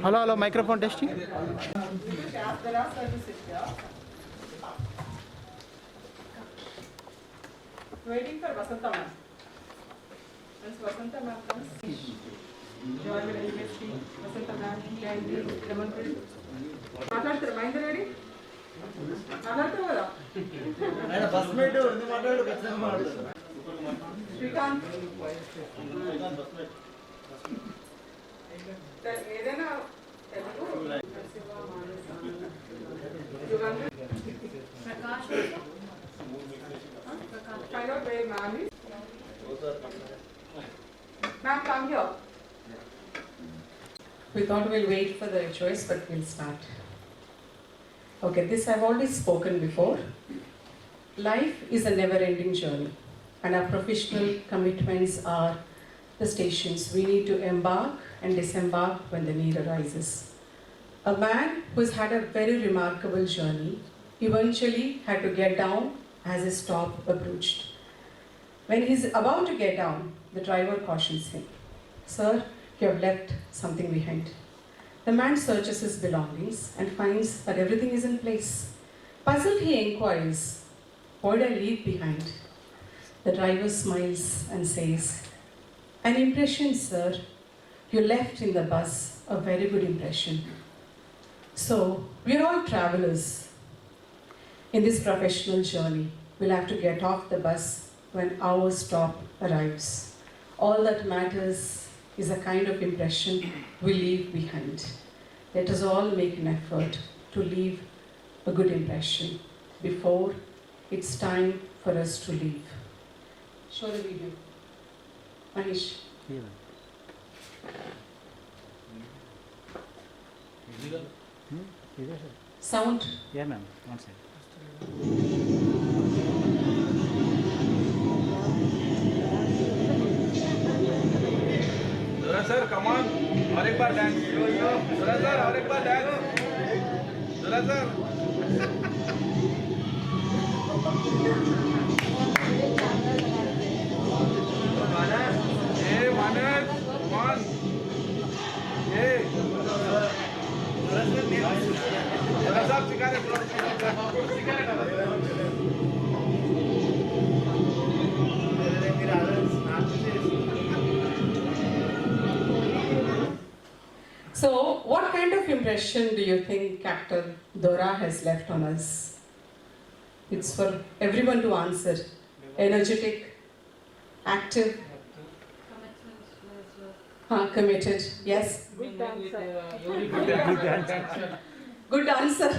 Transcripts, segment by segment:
Hello, hello, microphone testing. Waiting for Vasanta ma'am. Once Vasanta ma'am comes, Joy will investi. Vasanta ma'am, Candy, Lemon Tree. మాట్లాడతారు mind ready మాట్లాడతావు కదా bus mate ఎందుకు మాట్లాడు ఖచ్చితంగా మాట్లాడతారు శ్రీకాంత్ ఏదైనా Telugu Prakash find out where ma'am is. Ma'am, come here. We thought we'll wait for the choice, but we'll start. Okay, this I've already spoken before. Life is a never-ending journey, and our professional commitments are the stations we need to embark and disembark when the need arises. A man who's had a very remarkable journey eventually had to get down as his stop approached. When he's about to get down, the driver cautions him. Sir, you have left something behind. The man searches his belongings and finds that everything is in place. Puzzled, he inquires, what did I leave behind? The driver smiles and says, an impression, sir. You left in the bus a very good impression. So, we're all travelers. In this professional journey, we'll have to get off the bus when our stop arrives. All that matters is a kind of impression we leave behind. Let us all make an effort to leave a good impression before it's time for us to leave. Show the video. Manish. Sound. Yeah, ma'am. One second. Dora sir, come on. और एक बार dance. Dora sir, और एक बार dance. Dora sir. Manas, hey Manas, come on. Hey. Dora sir, cigarette. So, what kind of impression do you think Captain Dora has left on us? It's for everyone to answer. Energetic, active, committed. Yes. Good answer. Good answer.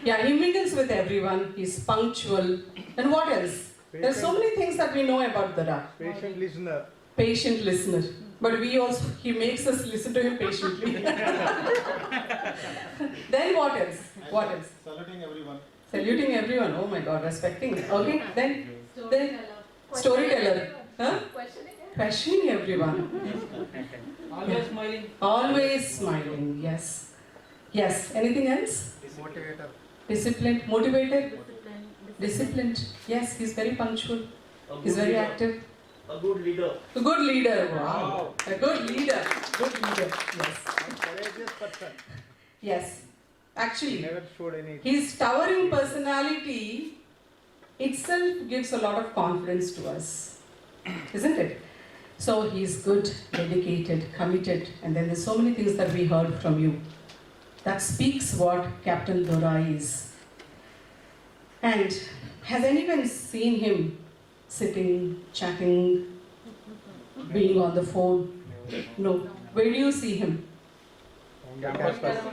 Yeah, he mingles with everyone. He's punctual. And what else? There's so many things that we know about Dora. Patient listener. Patient listener. But he makes us listen to him patiently. Then what else? What else? Saluting everyone. Saluting everyone. Oh my God, respecting. Okay, then storyteller. Huh? Questioning everyone. Always smiling. Always smiling. Yes. Yes. Anything else? Motivator. Disciplined. Motivated. Disciplined. Yes, he's very punctual. He's very active. A good leader. A good leader. Wow. A good leader. Good leader. Yes. Courageous person. Yes. Actually, Never showed any. his towering personality itself gives a lot of confidence to us. Isn't it? So he's good, dedicated, committed, and then there's so many things that we heard from you. That speaks what Captain Dora is. And has anyone seen him sitting, chatting, being on the phone? No. Where do you see him?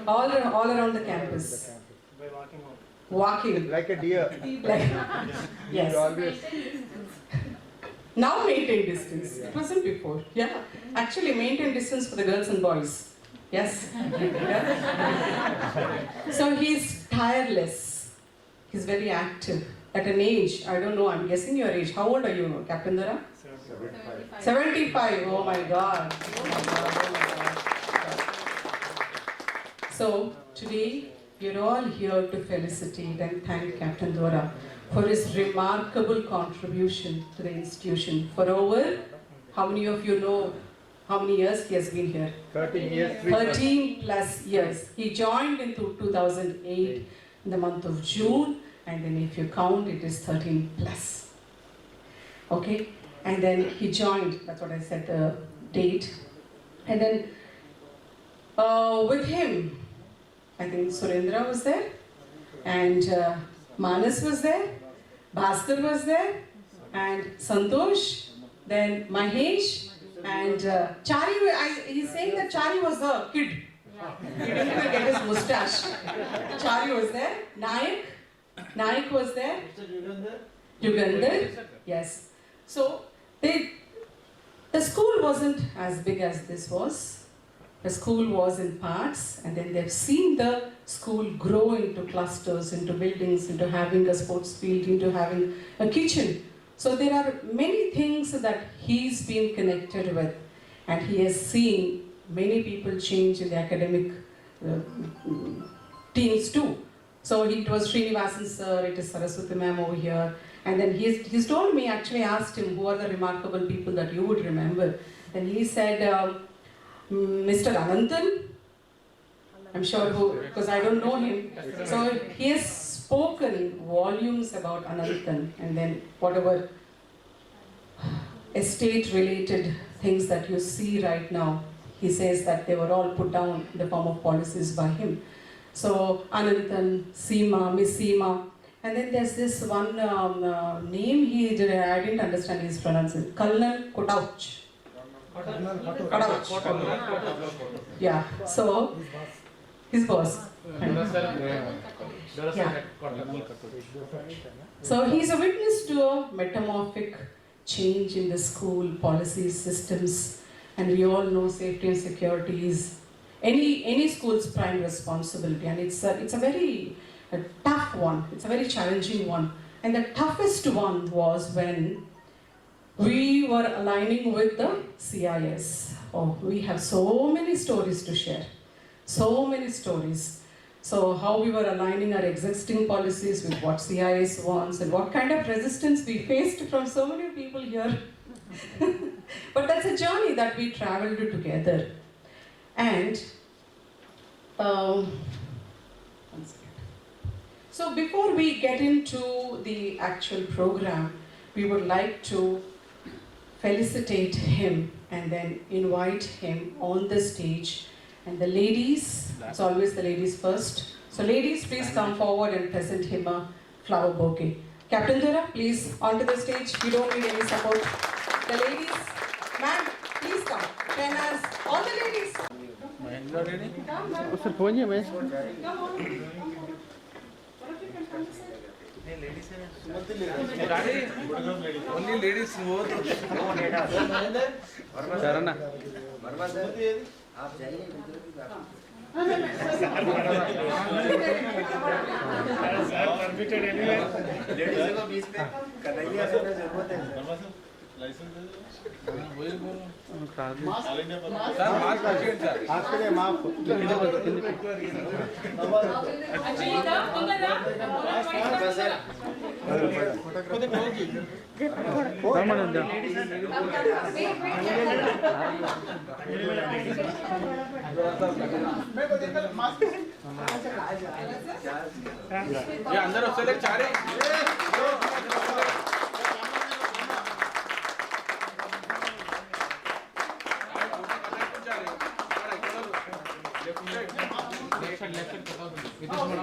All around the campus. By walking out. Walking. Like a deer. Like, You yes. always. Now maintain distance. It wasn't before. Yeah. Actually, maintain distance for the girls and boys. Yes. So he's tireless. He's very active. At an age, I don't know, I'm guessing your age. How old are you, Captain Dora? 75. Oh my God. Oh my God. Oh my God. So today, we're all here to felicitate and thank Captain Dora for his remarkable contribution to the institution. For over, how many of you know how many years he has been here? 13 years. 13 plus years. He joined in 2008 in the month of June, and then if you count, it is 13 plus. Okay? And then he joined, that's what I said, the date. And then with him, I think Surendra was there, and Manas was there, Bhaskar was there, and Santosh, then Mahesh, and Chari. He's saying that Chari was a kid. He didn't even get his moustache. Chari was there, Naik was there, Yugandhar, yes. So the school wasn't as big as this was. The school was in parts, and then they've seen the school grow into clusters, into buildings, into having a sports field, into having a kitchen. So there are many things that he's been connected with, and he has seen many people change in the academic teams too. So it was Srinivasan sir, it is Saraswati ma'am over here, and then he's told me, actually asked him, who are the remarkable people that you would remember? Then he said, Mr. Ananthan, I'm sure who, because I don't know him. So he has spoken volumes about Ananthan, and then whatever estate related things that you see right now, he says that they were all put down in the form of policies by him. So Ananthan, Seema, Miss Seema, and then there's this one name I didn't understand his pronunciation, Kalnan Kotauch. Yeah, so his boss. Yeah. So he's a witness to a metamorphic change in the school policies, systems, and we all know safety and security is any school's prime responsibility, and it's a very tough one. It's a very challenging one, and the toughest one was when we were aligning with the CIS. Oh, we have so many stories to share. So many stories. So how we were aligning our existing policies with what CIS wants, and what kind of resistance we faced from so many people here. But that's a journey that we traveled together. And one second. So before we get into the actual program, we would like to felicitate him and then invite him on the stage. And the ladies, it's always the ladies first. So ladies, please come forward and present him a flower bouquet. Captain Dora, please, onto the stage. We don't need any support. The ladies, ma'am, please come. Tenors, all the ladies. Come, ma'am. Come on. Only ladies go to Sharana. आप जाइए ladies को बीच में कन्हैया से जरूरत है licence दे दो वही बोलो सर मार्क पूछिए सर आज के लिए माफ Actually, ये अंदर उससे चारे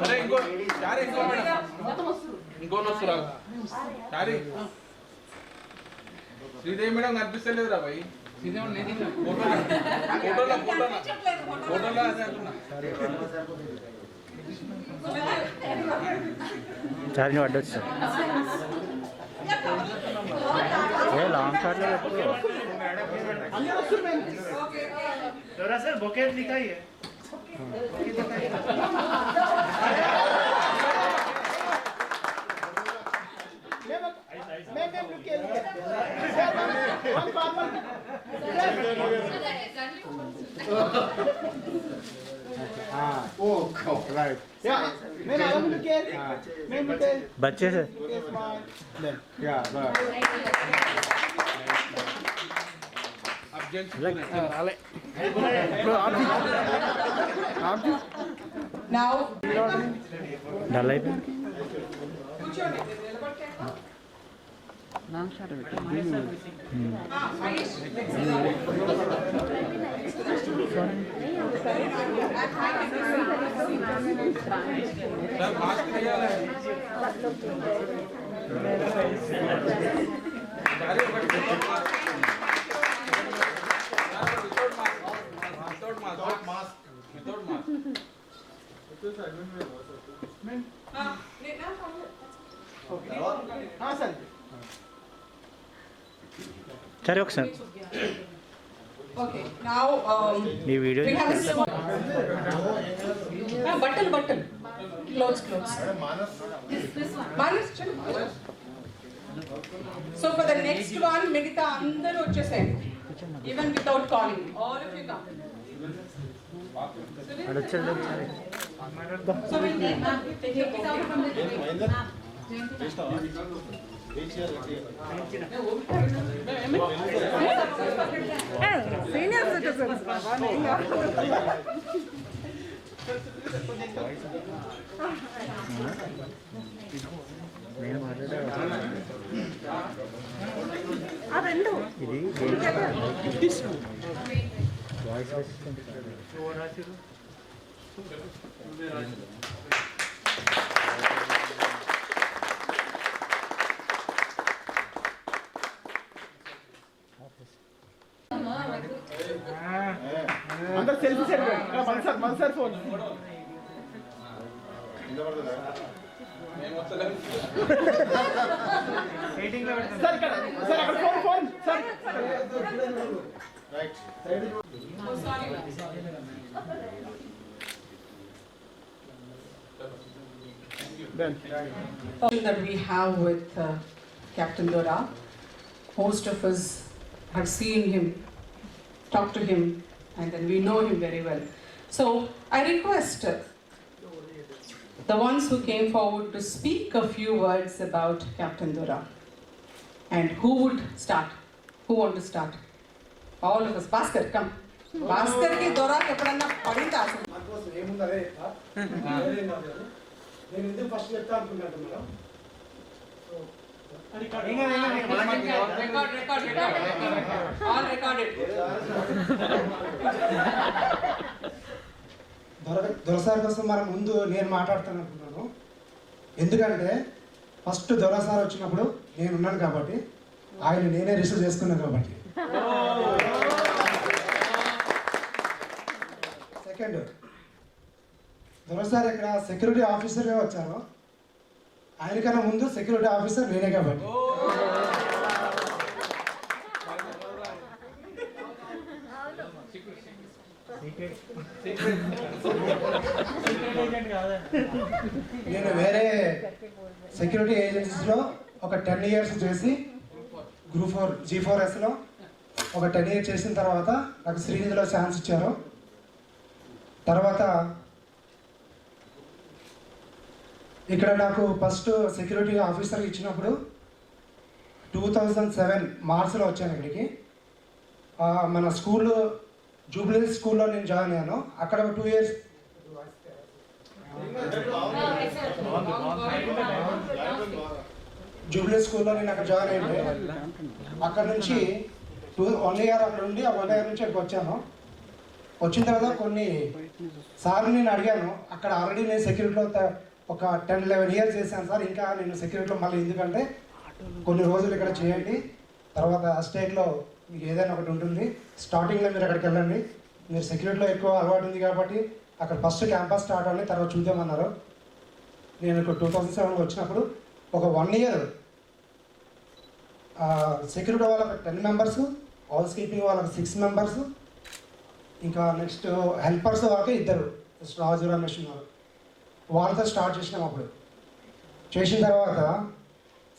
अरे इनको चारे इनको ఇంకో నొస్తురా చారి శ్రీదేవి మేడం కనిపిస్తలేదురా భయ్ ఫోటోలో అదే అంటున్నా చారి నువ్వు అడ్డొచ్చు ఏ లాంగ్ షాట్లో डोरा सर बोके दिखाइए बच्चे से अब Now, డల్ అయిపోయింది. కూర్చోండి, నిలబడితే. Ayush, సార్ మాస్క్ తీయాలి. సరే ఒకసారి okay, now ఈ video we have a small button. Clothes. Manas, chalo. So for the next one, మిగతా అందరూ వచ్చేసేయండి. Even without calling, all of you come. అడొచ్చాడు. So we'll take it out from the tray. Senior citizens, నేను మాట్లాడే ఇది voice assistant. అందరూ selfie set మన sir phone sir ఇక్కడ sir అక్కడ phone sir right side. Oh, sorry. That we have with Captain Dora. Most of us have seen him, talked to him, and then we know him very well. So I request the ones who came forward to speak a few words about Captain Dora. And who would start? Who want to start? All of us. Bhaskar, come. Bhaskar ki Dora ఎప్పుడన్నా పడిందా అసలు? నేను ఎందుకు first చెప్తా అనుకున్నాను madam. All recorded. దొరసారి కోసం మనం ముందు నేను మాట్లాడతాను అనుకున్నాను. ఎందుకంటే ఫస్ట్ దొరసారి వచ్చినప్పుడు నేను ఉన్నాను కాబట్టి, ఆయన నేనే రిసీవ్ చేసుకున్నాను కాబట్టి. సెకండ్, దొరసారి ఇక్కడ సెక్యూరిటీ ఆఫీసర్గా వచ్చాను, ఆయనకన్నా ముందు సెక్యూరిటీ ఆఫీసర్ నేనే కాబట్టి. నేను వేరే సెక్యూరిటీ ఏజెన్సీస్లో ఒక 10 years చేసి గ్రూప్ 4 G4Sలో ఒక 10 years చేసిన తర్వాత నాకు శ్రీనిధిలో ఛాన్స్ ఇచ్చారు. తర్వాత ఇక్కడ నాకు ఫస్ట్ సెక్యూరిటీ ఆఫీసర్ ఇచ్చినప్పుడు 2007 మార్చిలో వచ్చాను ఇక్కడికి. మన స్కూల్లో జూబ్లీ స్కూల్లో నేను జాయిన్ అయ్యాను. అక్కడ 2 years జూబ్లీ స్కూల్లో నేను అక్కడ జాయిన్ అయ్యింది. అక్కడ నుంచి 1 year అక్కడ ఉండి ఆ 1 year నుంచి అక్కడికి వచ్చాను. వచ్చిన తర్వాత కొన్ని సార్లు నేను అడిగాను, అక్కడ ఆల్రెడీ నేను సెక్యూరిటీలో ఒక 10-11 years చేశాను సార్, ఇంకా నేను సెక్యూరిటీలో మళ్ళీ ఎందుకంటే కొన్ని రోజులు ఇక్కడ చేయండి, తర్వాత స్టేట్లో మీకు ఏదైనా ఒకటి ఉంటుంది, స్టార్టింగ్లో మీరు అక్కడికి వెళ్ళండి, మీరు సెక్యూరిటీలో ఎక్కువ అలవాటు ఉంది కాబట్టి అక్కడ ఫస్ట్ క్యాంపస్ స్టార్ట్ అవ్వండి, తర్వాత చూద్దామన్నారు. నేను ఇక్కడ 2007లో వచ్చినప్పుడు ఒక 1 year సెక్యూరిటీ వాళ్ళకి 10 members, హౌస్ కీపింగ్ వాళ్ళకి 6 members, ఇంకా నెక్స్ట్ హెల్పర్స్ వాళ్ళకి 2, రాజు రమేష్ ఉన్నారు, వాళ్ళతో స్టార్ట్ చేసినాం. అప్పుడు చేసిన తర్వాత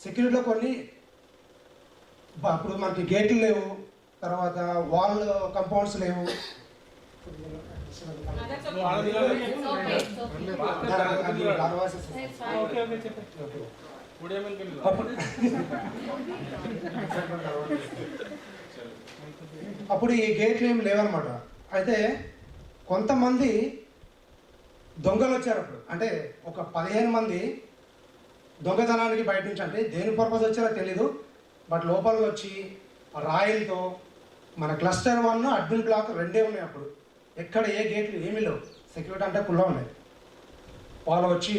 సెక్యూరిటీలో కొన్ని అప్పుడు మనకి గేట్లు లేవు, తర్వాత వాల్ కంపౌండ్స్ లేవు. అప్పుడు ఈ గేట్లు ఏమి లేవన్నమాట. అయితే కొంతమంది దొంగలు వచ్చారు అప్పుడు, అంటే ఒక 15 మంది దొంగతనానికి బయట నుంచి, అంటే దేని పర్పస్ వచ్చారో తెలీదు, బట్ లోపలికి వచ్చి రాయిలతో మన క్లస్టర్ 1 అడ్మిన్ బ్లాక్ 2 ఉన్నాయి. అప్పుడు ఎక్కడ ఏ గేట్లు ఏమీ లేవు, సెక్యూరిటీ అంటే కుల్లా ఉన్నాయి. వాళ్ళు వచ్చి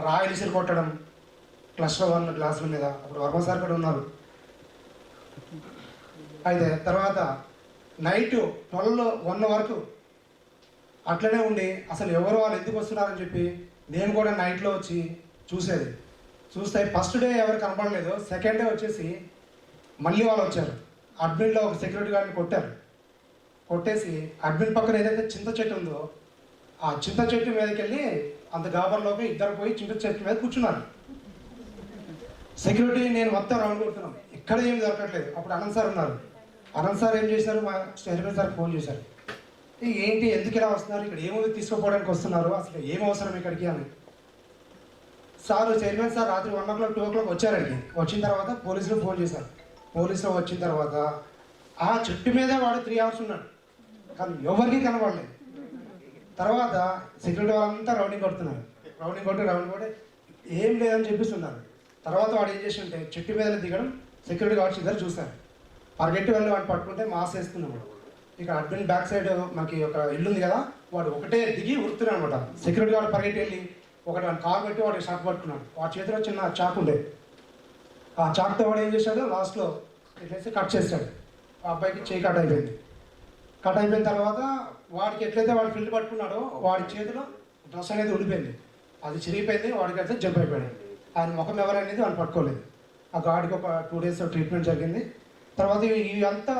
రాయిలు ఇసురు కొట్టడం క్లస్టర్ 1 గ్లాసుల మీద. అప్పుడు వర్మ సార్ కూడా ఉన్నారు. అయితే తర్వాత నైట్ 12-1 వరకు అట్లనే ఉండి అసలు ఎవరు వాళ్ళు ఎందుకు వస్తున్నారని చెప్పి నేను కూడా నైట్లో వచ్చి చూసేది. చూస్తే ఫస్ట్ డే ఎవరు కనపడలేదు, సెకండ్ డే వచ్చేసి మళ్ళీ వాళ్ళు వచ్చారు. అడ్మిన్లో ఒక సెక్యూరిటీ గార్డ్ని కొట్టారు. కొట్టేసి అడ్మిన్ పక్కన ఏదైతే చింత చెట్టు ఉందో ఆ చింత చెట్టు మీదకి వెళ్ళి అంత గాబర్లోకి ఇద్దరు పోయి చింత చెట్టు మీద కూర్చున్నారు. సెక్యూరిటీ నేను మొత్తం రౌండ్ కొడుతున్నాం, ఎక్కడ ఏమి దొరకట్లేదు. అప్పుడు అనంత్ సార్ ఉన్నారు. అనంత్ సార్ ఏం చేశారు, మా చైర్మన్ సార్ ఫోన్ చేశారు. ఏంటి ఎందుకు ఇలా వస్తున్నారు, ఇక్కడ ఏముంది తీసుకుపోవడానికి వస్తున్నారు, అసలు ఏం అవసరం ఇక్కడికి అని. సార్ చైర్మన్ సార్ రాత్రి 1 o'clock 2 o'clock వచ్చారండి. వచ్చిన తర్వాత పోలీసులు ఫోన్ చేశారు. పోలీసులు వచ్చిన తర్వాత ఆ చెట్టు మీదే వాడు 3 hours ఉన్నాడు, కానీ ఎవరికి కనబడలేదు. తర్వాత సెక్యూరిటీ వాళ్ళంతా రౌండింగ్ కొడుతున్నారు. రౌండింగ్ కొట్టి ఏం లేదని చెప్పిస్తున్నారు. తర్వాత వాడు ఏం చేసి ఉంటే చెట్టు మీద దిగడం సెక్యూరిటీ గార్డ్స్ ఇద్దరు చూశారు. పరిగెట్టి వెళ్ళి వాడిని పట్టుకుంటే మాస్ వేస్తున్నాడు. ఇక అడ్మిన్ బ్యాక్ సైడ్ మనకి ఒక ఇల్లు ఉంది కదా, వాడు ఒకటే దిగి ఉరుకుతున్నాడు అనమాట. సెక్యూరిటీ గార్డ్ పరిగెట్టి వెళ్ళి ఒకటి వాడిని కాలు పెట్టి వాడికి షాక్ పట్టుకున్నాడు. వాడి చేతిలో చిన్న చాకు ఉండే, ఆ చాకుతో వాడు ఏం చేశాడు, లాస్ట్లో ఎట్లయితే కట్ చేశాడు. ఆ అబ్బాయికి చేయి కట్ అయిపోయింది. కట్ అయిపోయిన తర్వాత వాడికి ఎట్లయితే వాడు ఫిల్ట్ పట్టుకున్నాడో వాడి చేతిలో డ్రెస్ అనేది ఉండిపోయింది. అది చిరిగిపోయింది. వాడికి అయితే జంప్ అయిపోయాడు. ఆయన ముఖం ఎవరనేది వాడిని పట్టుకోలేదు. ఆ గాడికి ఒక 2 days ట్రీట్మెంట్ జరిగింది. తర్వాత ఇవంతా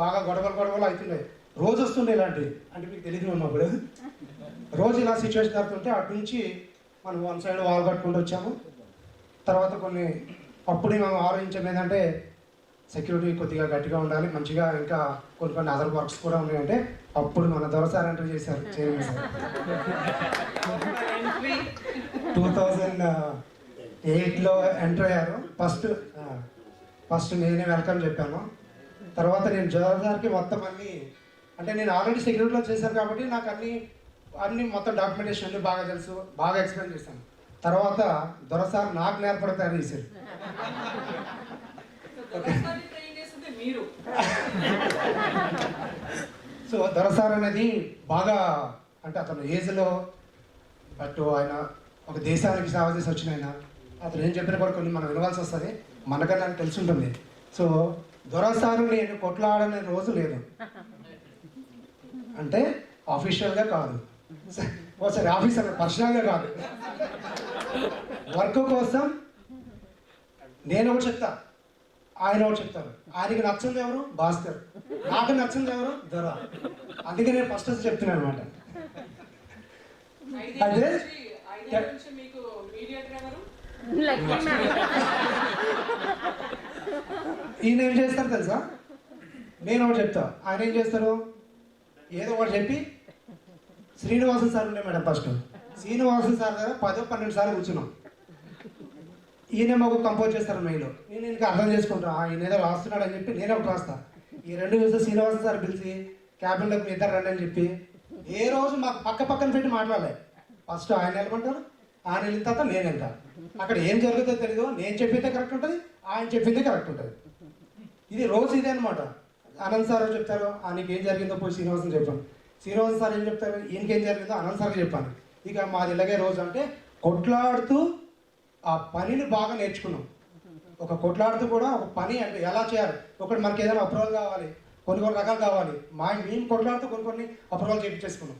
బాగా గొడవలు అవుతున్నాయి. రోజు వస్తుండే ఇలాంటివి, అంటే మీకు తెలియదు ఉన్నప్పుడు రోజు ఇలా సిచ్యువేషన్ జరుగుతుంటే అటు నుంచి మనం 1 side వాల్ కట్టుకుంటూ వచ్చాము. తర్వాత అప్పుడు మేము ఆలోచించాం ఏంటంటే సెక్యూరిటీ కొద్దిగా గట్టిగా ఉండాలి, మంచిగా ఇంకా కొన్ని అదర్ వర్క్స్ కూడా ఉన్నాయంటే అప్పుడు మన దొర సార్ ఎంటర్ చేశారు. చైర్మన్ సార్ 2008లో ఎంటర్ అయ్యారు. ఫస్ట్ నేనే వెల్కమ్ చెప్పాను. తర్వాత నేను జోర్ సార్కి మొత్తం అన్నీ, అంటే నేను ఆల్రెడీ సెక్యూరిటీలో చేశాను కాబట్టి నాకు అన్నీ మొత్తం డాక్యుమెంటేషన్ అన్నీ బాగా తెలుసు, బాగా ఎక్స్ప్లెయిన్ చేశాను. తర్వాత దొరసార్ నాకు నేర్పడతారు చేశారు. సో దొరసార్ అనేది బాగా, అంటే అతను ఏజ్లో, బట్ ఆయన ఒక దేశానికి సేవ చేసి వచ్చిన ఆయన. అతను ఏం చెప్పినా కూడా కొన్ని మనం వినవలసి వస్తుంది, మనకన్నా నాకు తెలిసి ఉంటుంది. సో దొరసారు నేను కొట్లాడనే రోజు లేదు, అంటే ఆఫీషియల్గా కాదు, ఒకసారి ఆఫీసర్ పర్సనల్గా కాదు, వర్క్ కోసం నేను ఒకటి చెప్తా, ఆయన ఒకటి చెప్తారు. ఆయనకి నచ్చింది ఎవరు, భాస్కర్, నాకు నచ్చింది ఎవరు, దొర. అందుకే నేను ఫస్ట్ చెప్తున్నాను అనమాట. అదే ఈయన ఏం చేస్తారు తెలుసా, నేను ఒకటి చెప్తా, ఆయన ఏం చేస్తారు, ఏదో ఒకటి చెప్పి శ్రీనివాసన్ సార్ ఉండే మేడం. ఫస్ట్ శ్రీనివాసన్ సార్ దగ్గర 10-12 సార్లు కూర్చున్నాం. ఈయనేమో ఒక కంపోజ్ చేస్తారు మెయిల్, నేను ఇంకా అర్థం చేసుకుంటాను ఈయన ఏదో రాస్తున్నాడు అని చెప్పి నేనే ఒకటి రాస్తా. ఈ 2 చూస్తే శ్రీనివాసన్ సార్ పిలిచి క్యాబిన్లోకి ఇద్దరు రండి అని చెప్పి ఏ రోజు మాకు పక్కన పెట్టి మాట్లాడలేదు. ఫస్ట్ ఆయన వెళ్ళమంటారు, ఆయన వెళ్ళిన తర్వాత నేను వెళ్తాను. అక్కడ ఏం జరుగుతుందో తెలీదు, నేను చెప్పిందే కరెక్ట్ ఉంటుంది, ఆయన చెప్పిందే కరెక్ట్ ఉంటుంది. ఇది రోజు ఇదే అనమాట. అనంత్ సార్ చెప్తారు, ఆయనకి ఏం జరిగిందో పోయి శ్రీనివాసన్ చెప్పాను. శ్రీనివాసన్ సార్ ఏం చెప్తారు, ఈయనకేం జరిగిందో అనంత్ సార్కి చెప్పాను. ఇక మాది ఇలాగే రోజు అంటే కొట్లాడుతూ ఆ పనిని బాగా నేర్చుకున్నాం. ఒక కొట్లాడుతూ కూడా ఒక పని అంటే ఎలా చేయాలి, ఒకటి మనకి ఏదైనా అప్రూవల్ కావాలి, కొన్ని రకాలు కావాలి, మేము కొట్లాడుతూ కొన్ని అప్రూవల్ చేయించేసుకున్నాం.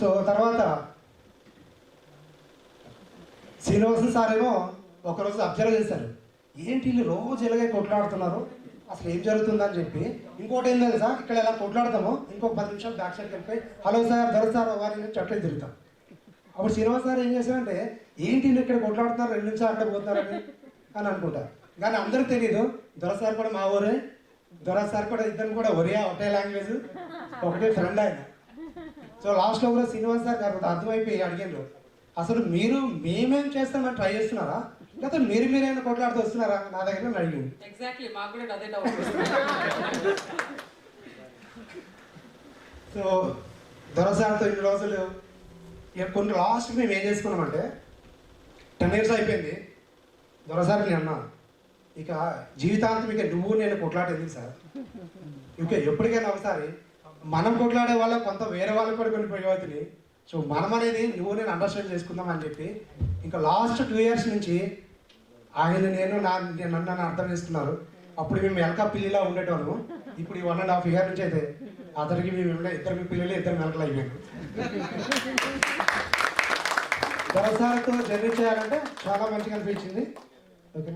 సో తర్వాత శ్రీనివాసన్ సార్ ఏమో ఒకరోజు అబ్జర్వ్ చేశారు, ఏంటి వీళ్ళు రోజు ఇలాగే కొట్లాడుతున్నారు, అసలు ఏం జరుగుతుందని చెప్పి. ఇంకోటి ఏం తెలుసా, ఇక్కడ ఎలా కొట్లాడతామో ఇంకో 10 నిమిషాలు బ్యాక్ సైడ్కి వెళ్ళిపోయి హలో సార్, దొర సార్ వారిని చట్లు తిరుగుతాం. అప్పుడు శ్రీనివాస్ సార్ ఏం చేశారంటే, ఏంటి ఇక్కడ కొట్లాడుతున్నారు, 2 నిమిషాలు అక్కడ పోతున్నారని అని అనుకుంటారు. కానీ అందరికీ తెలియదు, దొర సార్ కూడా మా ఊరే, దొర సార్ కూడా ఇద్దరు కూడా ఒకటే లాంగ్వేజ్, ఒకటే ఫ్రెండ్ ఆయన. సో లాస్ట్లో కూడా శ్రీనివాస్ సార్ గారు అర్థమైపోయి అడిగారు, అసలు మేమేం చేస్తామని ట్రై చేస్తున్నారా, లేకపోతే మీరైనా కొట్లాడుతూ వస్తున్నారా నా దగ్గర నన్ను అడిగింది. ఎగ్జాక్ట్లీ మాకు కూడా అదే డౌట్. సో దొరసారితో ఇన్ని రోజులు ఇక కొన్ని లాస్ట్ మేము ఏం చేసుకున్నామంటే 10 years అయిపోయింది. దొరసారి నేను అన్నా ఇక జీవితాంతం ఇక నువ్వు నేను కొట్లాట ఎందుకు సార్, ఇక ఎప్పటికైనా ఒకసారి మనం కొట్లాడే వాళ్ళ కొంత వేరే వాళ్ళకి కూడా కొన్ని ప్రయోజనాలు. సో మనం అనేది నువ్వు నేను అండర్స్టాండ్ చేసుకుందాం అని చెప్పి ఇంకా లాస్ట్ 2 years నుంచి ఆయన నన్ను అర్థం చేసుకున్నారు. అప్పుడు మేము ఎలక పిల్లిలా ఉండేటోళ్ళము. ఇప్పుడు ఈ 1.5 years నుంచి అయితే అతనికి మేము ఇద్దరు పిల్లలు 2 మెలకలు అయిపోయాము. దొరసారితో జర్నీ చేయాలంటే చాలా మంచిగా అనిపించింది. Okay,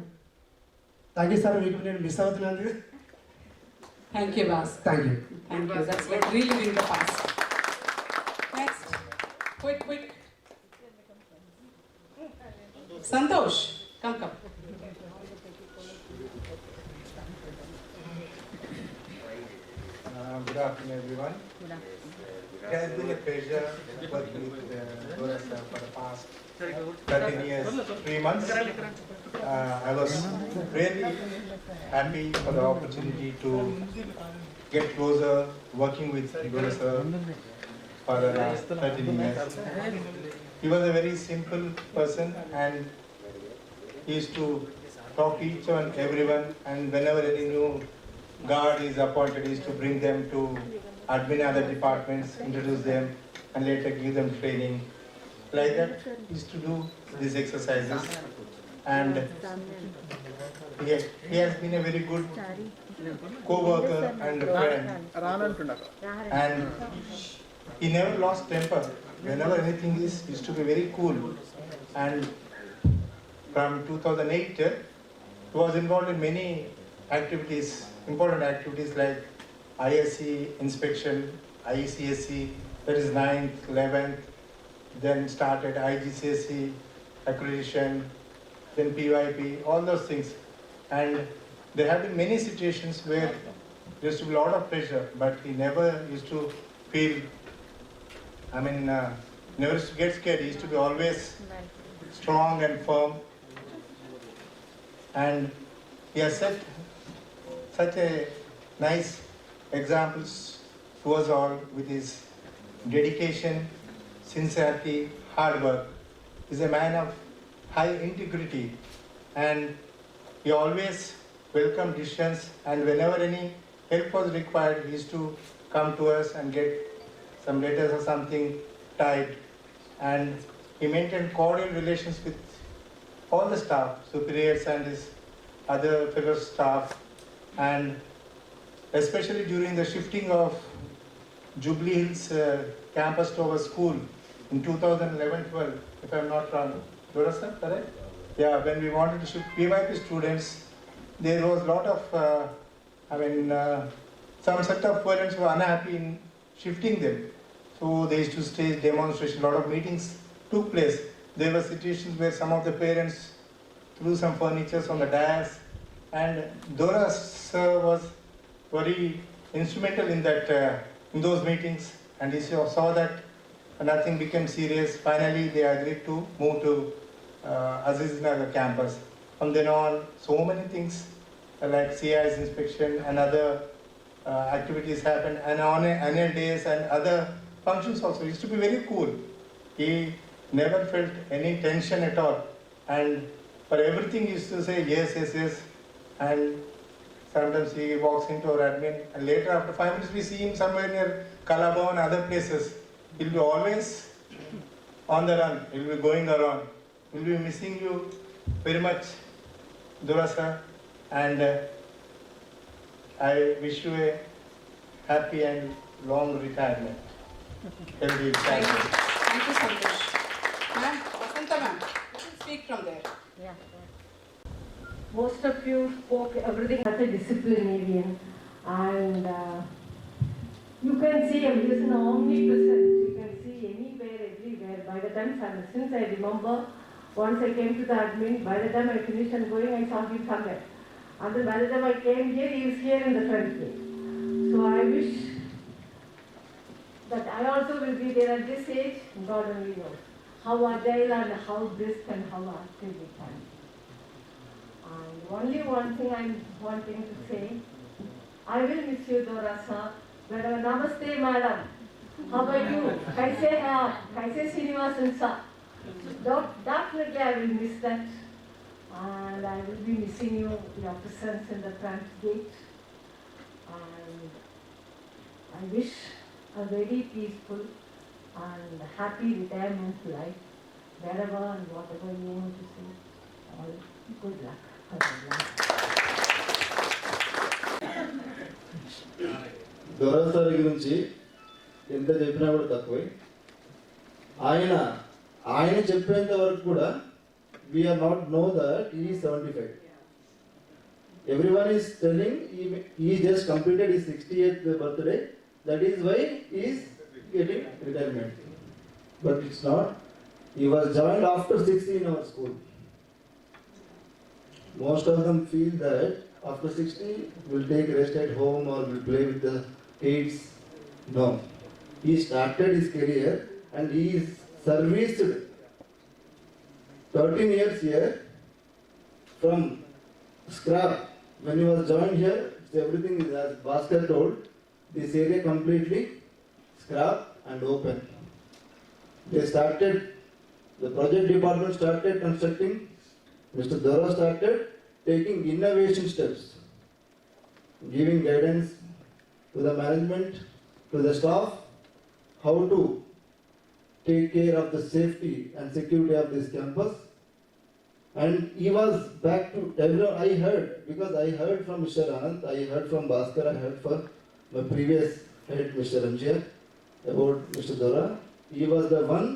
thank you sir. మీకు నేను మిస్ అవుతున్నాను. Thank you, boss. Thank you. Thank you. That's like reliving the past. Next. Quick. Santosh, come. Good afternoon, everyone. It has been a pleasure working with Dora sir for the past 13 years, 3 months. I was really happy for the opportunity to get closer working with Dora sir for the last 13 years. He was a very simple person and he used to talk to each and everyone, and whenever any new guard is appointed, he used to bring them to admin other departments, introduce them and later give them training. Like that, he used to do these exercises, and he has been a very good co-worker and friend, and he never lost temper. Whenever anything is, he used to be very cool. And from 2008, he was involved in many activities, important activities like ISC inspection, IECSC, that is 9th, 11th, then started IGCSC accreditation, then PYP, all those things. And there have been many situations where there used to be a lot of pressure, but he never used to feel, never used to get scared. He used to be always strong and firm. And he has set such a nice examples to us all with his dedication, sincerity, hard work. He's a man of high integrity, and he always welcomed decisions, and whenever any help was required, he used to come to us and get some letters or something typed, and he maintained cordial relations with all the staff, superiors and his other fellow staff, and especially during the shifting of Jubilee Hills campus to our school in 2011-12, if I'm not wrong. Dora sir, correct? Yeah, when we wanted to shift PYP students, there was a lot of, some set of parents were unhappy in shifting them. So they used to stage demonstration, a lot of meetings took place. There were situations where some of the parents threw some furniture on the dais, and Dora sir was very instrumental in that, in those meetings, and he saw that nothing became serious. Finally, they agreed to move to Aziz Nagar campus. From then on, so many things like CI's inspection and other activities happened, and on annual days and other functions also. He used to be very cool. He never felt any tension at all, and for everything he used to say yes, and sometimes he walks into our admin, and later after 5 minutes we see him somewhere near Kalaba and other places. He'll be always on the run. He'll be going around. We'll be missing you very much, Dora sir, and I wish you a happy and long retirement. Healthy Thank you. retirement. Thank you, Santosh. Ma'am, Vasanta ma'am, you can speak from there. Most of you spoke everything as a disciplinarian, and you can see he is an omnipresent. You can see anywhere, everywhere. By the time, since I remember, once I came to the admin, by the time I finished and going, I saw him somewhere. And then by the time I came here, he is here in the front gate. So I wish that I also will be there at this age. God only knows how agile and how brisk and how active we can be. And only one thing I'm wanting to say, I will miss you, Dora sir. Wherever, namaste, madam. How about you? Kaise hai aap? Kaise Srinivasan sir? Definitely I will miss that. And I will be missing you, your presence in the front gate. And I wish a very peaceful and happy retirement life, wherever and whatever you want to say. All good luck. దొరా sir గురించి ఎంత చెప్పినా కూడా తక్కువే. ఆయన చెప్పేంత వరకు కూడా వీఆర్ నాట్ నో దట్ ఈ 75. Everyone is telling he just completed his 68th birthday. That is why he is getting retirement. But it's not. He was joined after 60 in our school. Most of them feel that after 60 we'll take rest at home or we'll play with the kids. No. He started his career and he is serviced 13 years here from scrap. When he was joined here, everything is as Bhaskar told, this area completely scrap and open. They started, the project department started constructing, Mr. Dora started taking innovation steps, giving guidance to the management, to the staff, how to take care of the safety and security of this campus. And he was back to everyone. I heard, because I heard from Mr. Anand, I heard from Bhaskar, I heard from my previous head, Mr. Ramjia, about Mr. Dora. He was the one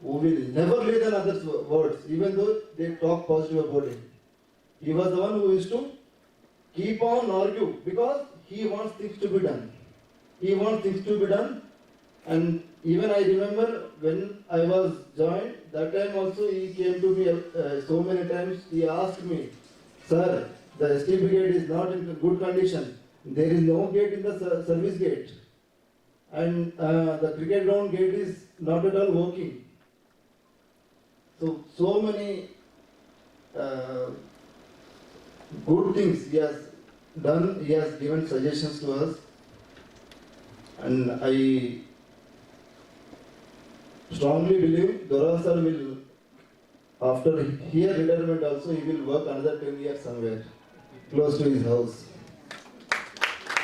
who will never listen others' words, even though they talk positive about him. He was the one who used to keep on argue, because he wants things to be done. He wants things to be done. And even I remember when I was joined, that time also he came to me so many times. He asked me, "Sir, the STP gate is not in good condition. There is no gate in the service gate. And the cricket ground gate is not at all working." So many good things he has done. He has given suggestions to us. And I strongly believe Dora sir will, after here retirement also, he will work another 10 years somewhere, close to his house.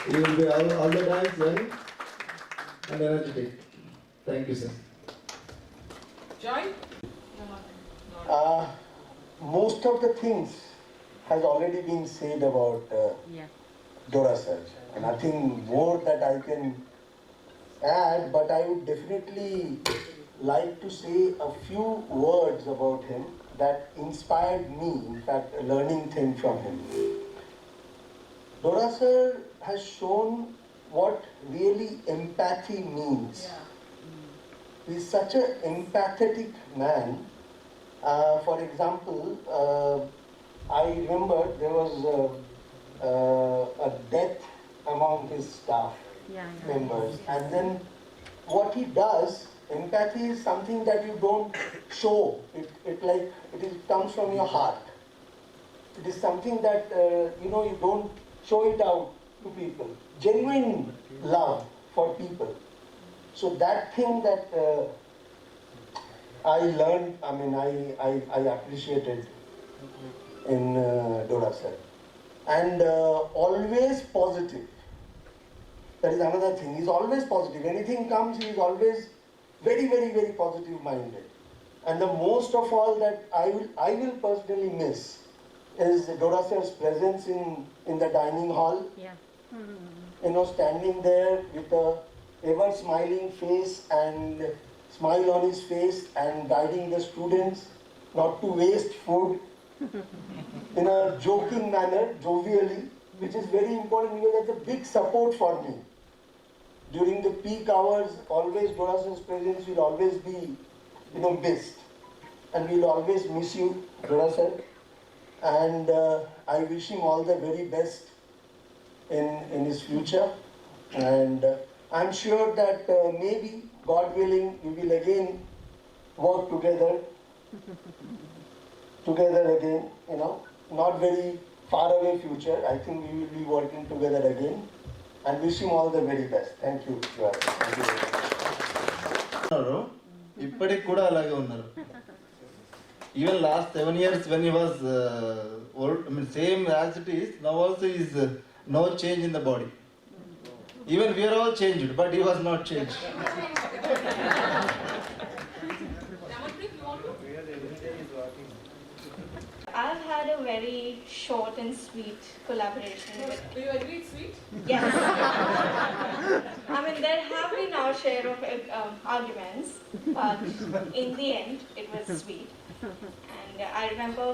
He will be all the time young and energetic. Thank you, sir. Joy? Most of the things has already been said about Dora sir. Nothing more that I can add, but I would definitely like to say a few words about him that inspired me, in fact, a learning thing from him. Dora sir has shown what really empathy means. He is such an empathetic man. For example, I remember there was a death among his staff members, and then what he does, empathy is something that you don't show. It comes from your heart. It is something that you don't show it out to people. Genuine love for people. So that thing that I learned, I appreciated in Dora sir. And always positive. That is another thing. He's always positive. Anything comes, he's always very, very, very positive minded. And the most of all that I will personally miss is Dora sir's presence in the dining hall. Standing there with a ever smiling face and smile on his face and guiding the students not to waste food in a joking manner, jovially, which is very important because that's a big support for me. During the peak hours, always Dora sir's presence will always be, missed. And we'll always miss you, Dora sir. And I wish him all the very best in his future. And I'm sure that maybe, God willing, we will again work together again, not very far away future. I think we will be working together again. And wish him all the very best. Thank you. Thank you very much. ఇప్పటికి కూడా అలాగే ఉన్నారు. Even last 7 years when he was old, I mean same as it is, now also is no change in the body. Even we are all changed, but he was not changed. I've had a very short and sweet collaboration with. Do you agree it's sweet? Yes. I mean, there have been our share of arguments, but in the end, it was sweet. And I remember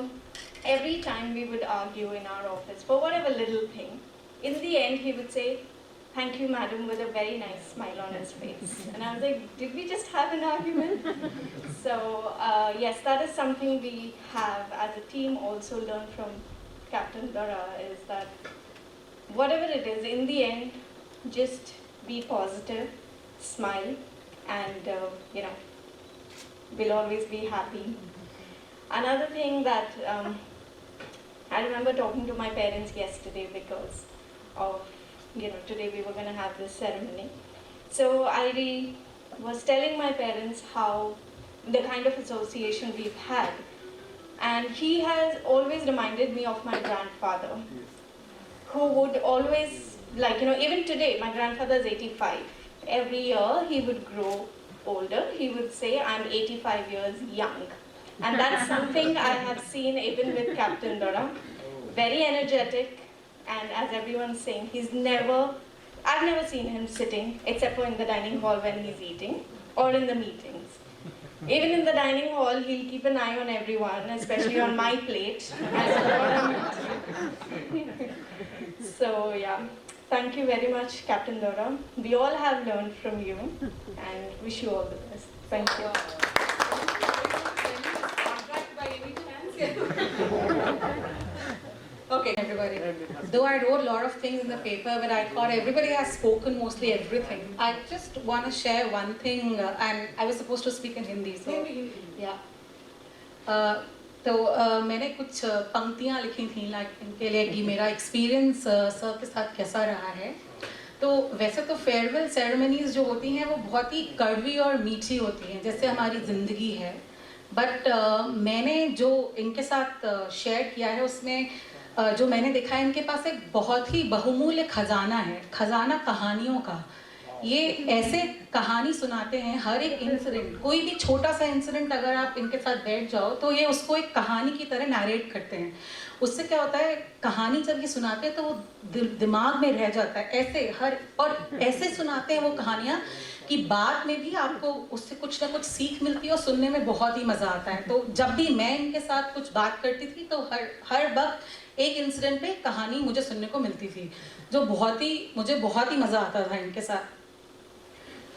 every time we would argue in our office for whatever little thing, in the end, he would say, "Thank you, madam," with a very nice smile on his face. And I was like, did we just have an argument? So, yes, that is something we have as a team also learned from Captain Dora, is that whatever it is, in the end, just be positive, smile, and, we'll always be happy. Another thing that I remember talking to my parents yesterday because of today we were going to have this ceremony. So I was telling my parents how the kind of association we've had. And he has always reminded me of my grandfather, who would always, even today, my grandfather is 85. Every year he would grow older. He would say, "I'm 85 years young." And that's something I have seen even with Captain Dora. Very energetic. And as everyone's saying, I've never seen him sitting except for in the dining hall when he's eating or in the meetings. Even in the dining hall, he'll keep an eye on everyone, especially on my plate. So yeah, thank you very much, Captain Dora. We all have learned from you and wish you all the best. Thank you. Okay, everybody. Though I wrote a lot of things in the paper, but I thought everybody has spoken mostly everything. I just want to share one thing, and I was supposed to speak in Hindi, so yeah. तो मैंने कुछ पंक्तियाँ लिखी थी इनके लिए कि मेरा एक्सपीरियंस सर के साथ कैसा रहा है. तो वैसे तो फेयरवेल सेरेमनीज जो होती हैं वो बहुत ही कड़वी और मीठी होती हैं, जैसे हमारी ज़िंदगी है. बट मैंने जो इनके साथ शेयर किया है उसमें जो मैंने देखा है, इनके पास एक बहुत ही बहुमूल्य खजाना है, खजाना कहानियों का. ये ऐसे कहानी सुनाते हैं, हर एक इंसिडेंट, कोई भी छोटा सा इंसिडेंट अगर आप इनके साथ बैठ जाओ तो ये उसको एक कहानी की तरह नरेट करते हैं. उससे क्या होता है, कहानी जब ये सुनाते हैं तो वो दिमाग में रह जाता है ऐसे और ऐसे सुनाते हैं वो कहानियाँ कि बाद में भी आपको उससे कुछ ना कुछ सीख मिलती है और सुनने में बहुत ही मज़ा आता है. तो जब भी मैं इनके साथ कुछ बात करती थी तो हर वक्त एक इंसिडेंट पे कहानी मुझे सुनने को मिलती थी, जो मुझे बहुत ही मज़ा आता था इनके साथ.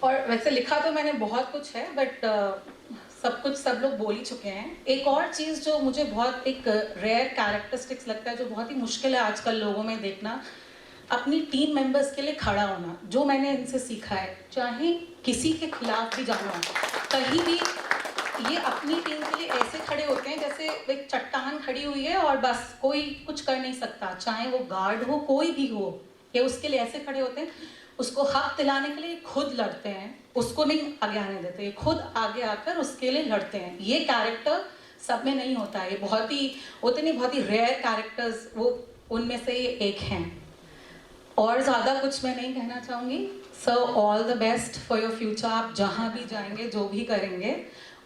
और वैसे लिखा तो मैंने बहुत कुछ है, बट सब लोग बोल ही चुके हैं. एक और चीज़ जो मुझे बहुत एक रेयर कैरेक्टरिस्टिक्स लगता है, जो बहुत ही मुश्किल है आजकल लोगों में देखना, अपनी टीम मेंबर्स के लिए खड़ा होना. जो मैंने इनसे सीखा है, चाहे किसी के खिलाफ भी जाना हो, कहीं भी ये अपनी टीम के लिए ऐसे खड़े होते हैं जैसे एक चट्टान खड़ी हुई है और बस कोई कुछ कर नहीं सकता. चाहे वो गार्ड हो, कोई भी हो, ये उसके लिए ऐसे खड़े होते हैं. उसको हक दिलाने के लिए खुद लड़ते हैं, उसको नहीं आगे आने देते, ये खुद आगे आकर उसके लिए लड़ते हैं. ये कैरेक्टर सब में नहीं होता है, ये बहुत ही रेयर कैरेक्टर्स, वो उनमें से ये एक हैं. और ज़्यादा कुछ मैं नहीं कहना चाहूँगी. So all the best for your future. आप जहाँ भी जाएंगे, जो भी करेंगे,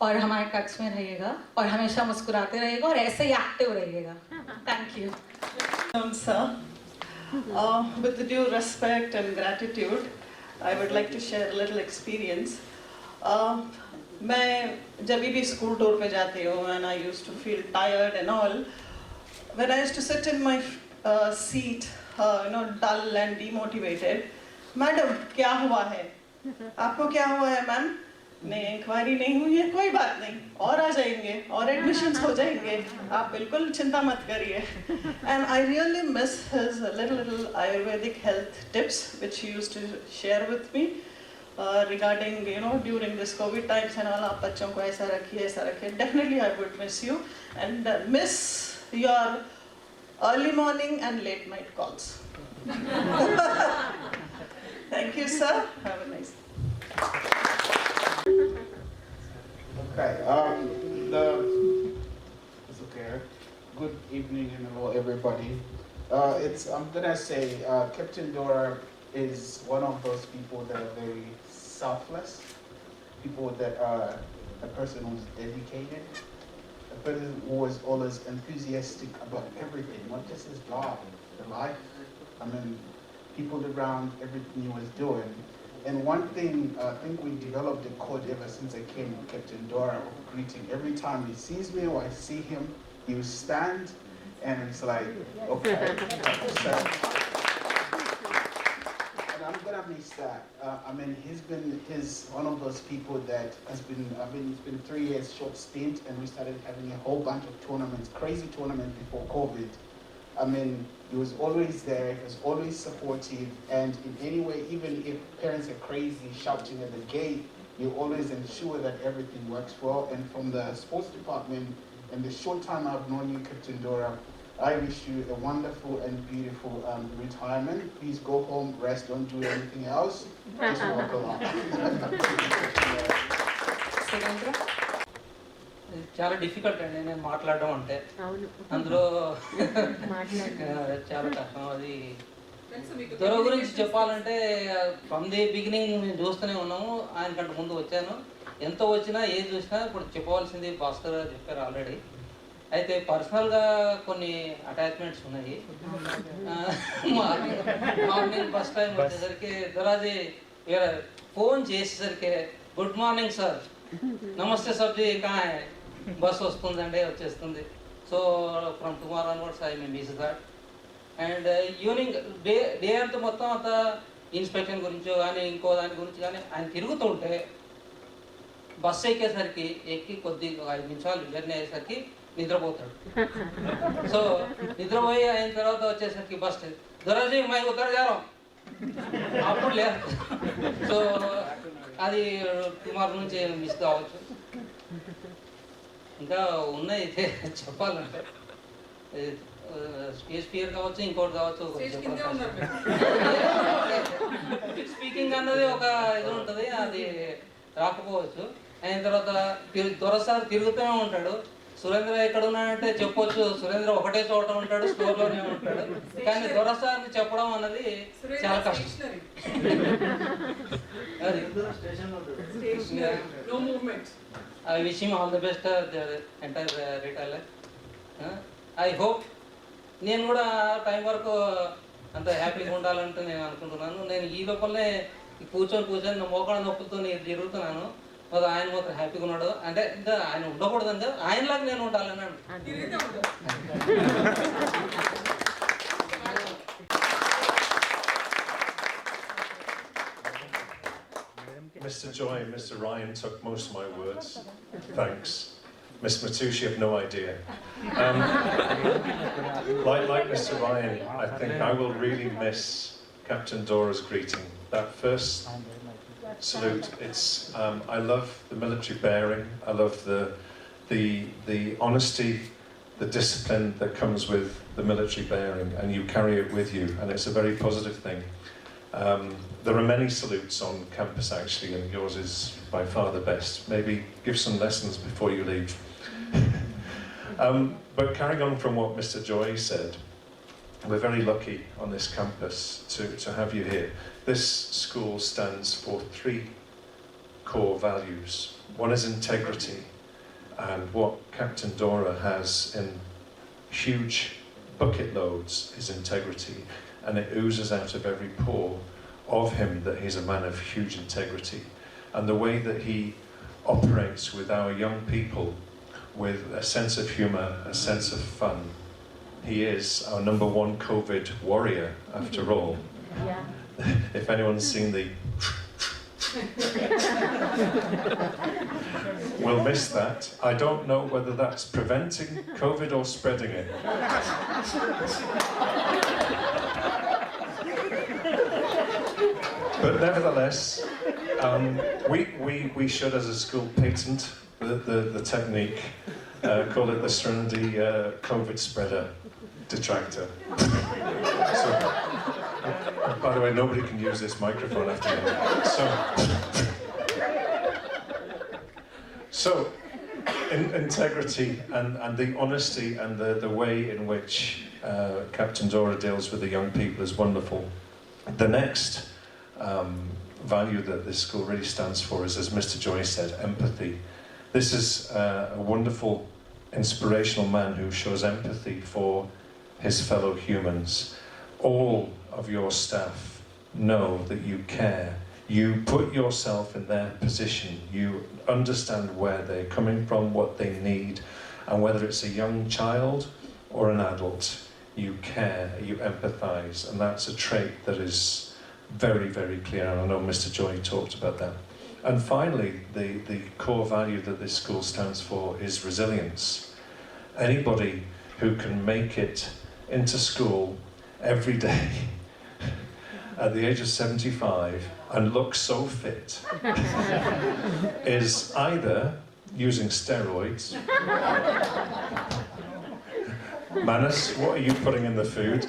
और हमारे टच में रहिएगा और हमेशा मुस्कुराते रहिएगा और ऐसे ही एक्टिव रहिएगा. Thank you. Sir, with due respect and gratitude, I would like to share a little experience. मैं जब भी स्कूल टूर पे जाती हूँ and I used to feel tired and all, when I used to sit in my seat, dull and demotivated, madam क्या हुआ है, आपको क्या हुआ है मैम, नहीं इंक्वायरी नहीं हुई है, कोई बात नहीं, और आ जाएंगे और एडमिशन्स हो जाएंगे, आप बिल्कुल चिंता मत करिए. And I really miss his little Ayurvedic health tips which he used to share with me regarding during this COVID times and all. आप बच्चों को ऐसा रखिए. Definitely I would miss you and miss your early morning and late night calls. Thank you, sir. Have a nice day. Okay, it's okay. Good evening and hello everybody. I'm gonna say Captain Dora is one of those people that are very selfless, people that are a person who's dedicated, a person who is always enthusiastic about everything, not just his job, the life. I mean, people around, everything he was doing. And one thing, I think we developed a code ever since I came to Captain Dora of greeting. Every time he sees me or I see him, he will stand and it's like, okay. And I'm gonna miss that. I mean, he's one of those people that has been, it's been 3 years short stint and we started having a whole bunch of tournaments, crazy tournaments before COVID. I mean, he was always there, he was always supportive, and in any way, even if parents are crazy shouting at the gate, you always ensure that everything works well. And from the sports department, in the short time I've known you, Captain Dora, I wish you a wonderful and beautiful retirement. Please go home, rest, don't do anything else, just walk along. చాలా difficult అండి నేను మాట్లాడడం అంటే అందులో చాలా కష్టం. అది దొర గురించి చెప్పాలంటే ఫ్రమ్ ది బిగినింగ్ మేము చూస్తూనే ఉన్నాము. ఆయన కంటే ముందు వచ్చాను, ఎంత వచ్చినా ఏది చూసినా ఇప్పుడు చెప్పవలసింది భాస్కర్ గారు చెప్పారు ఆల్రెడీ. అయితే పర్సనల్గా కొన్ని అటాచ్మెంట్స్ ఉన్నాయి. మార్నింగ్ ఫస్ట్ టైం వచ్చేసరికి దొరాజీ ఫోన్ చేసేసరికి గుడ్ మార్నింగ్ సార్, నమస్తే సబ్జీ కా బస్ వస్తుందండి, వచ్చేస్తుంది. So from tomorrow onwards I may miss that. And evening day అంతా మొత్తం అంతా ఇన్స్పెక్షన్ గురించో కానీ ఇంకో దాని గురించి కానీ ఆయన తిరుగుతుంటే బస్సు ఎక్కేసరికి ఎక్కి కొద్దిగా 5 నిమిషాలు జర్నీ అయ్యేసరికి నిద్రపోతాడు. సో నిద్రపోయి అయిన తర్వాత వచ్చేసరికి బస్ దొరాజీ మై ఉత్తర జారం అప్పుడు లేదు. సో అది టుమారో నుంచి మిస్ కావచ్చు. ఇంకా ఉన్నాయి చెప్పాలంటే స్టేజ్ ఫియర్ కావచ్చు, ఇంకోటి కావచ్చు. స్పీకింగ్ అన్నది ఒక ఇది ఉంటుంది, అది రాకపోవచ్చు. అయిన తర్వాత దొరసారి తిరుగుతూనే ఉంటాడు. సురేంద్ర ఎక్కడ ఉన్నాడంటే చెప్పొచ్చు, సురేంద్ర ఒకటే చోట ఉంటాడు, స్టోర్లోనే ఉంటాడు. కానీ దొరసారిని చెప్పడం అన్నది చాలా కష్టం. అది I wish him all the best, the entire retail. I hope నేను కూడా టైం వరకు అంత హ్యాపీగా ఉండాలంటే నేను అనుకుంటున్నాను. నేను ఈ లోపలనే కూర్చొని నా మోకాళ్ళ నొప్పులతో నేను తిరుగుతున్నాను. మరి ఆయన మాత్రం హ్యాపీగా ఉన్నాడు అంటే ఇంకా ఆయన ఉండకూడదంటే ఆయనలాగా నేను ఉండాలని Mr. Joy and Mr. Ryan took most of my words. Thanks. Miss Matushi, you have no idea. Like Mr. Ryan, I think I will really miss Captain Dora's greeting. That first salute, I love the military bearing. I love the honesty, the discipline that comes with the military bearing, and you carry it with you, and it's a very positive thing. There are many salutes on campus actually, and yours is by far the best. Maybe give some lessons before you leave. But carrying on from what Mr. Joy said, we're very lucky on this campus to have you here. This school stands for 3 core values. One is integrity, and what Captain Dora has in huge bucket loads is integrity, and it oozes out of every pore of him that he's a man of huge integrity. And the way that he operates with our young people with a sense of humour, a sense of fun. He is our #1 COVID warrior, after all. Yeah. If anyone's seen the we'll miss that. I don't know whether that's preventing COVID or spreading it. But nevertheless, we should, as a school, patent the technique, call it the Serenity COVID spreader. detractor. So, by the way, nobody can use this microphone after me. So integrity and the honesty and the way in which Captain Dora deals with the young people is wonderful. The next value that this school really stands for is, as Mr. Joy said, empathy. This is a wonderful, inspirational man who shows empathy for his fellow humans. All of your staff know that you care. You put yourself in their position. You understand where they're coming from, what they need, and whether it's a young child or an adult, you care, you empathize, and that's a trait that is very, very clear, and I know Mr. Joy talked about that. And finally, the core value that this school stands for is resilience. Anybody who can make it into school every day at the age of 75 and look so fit is either using steroids. Manus, what are you putting in the food?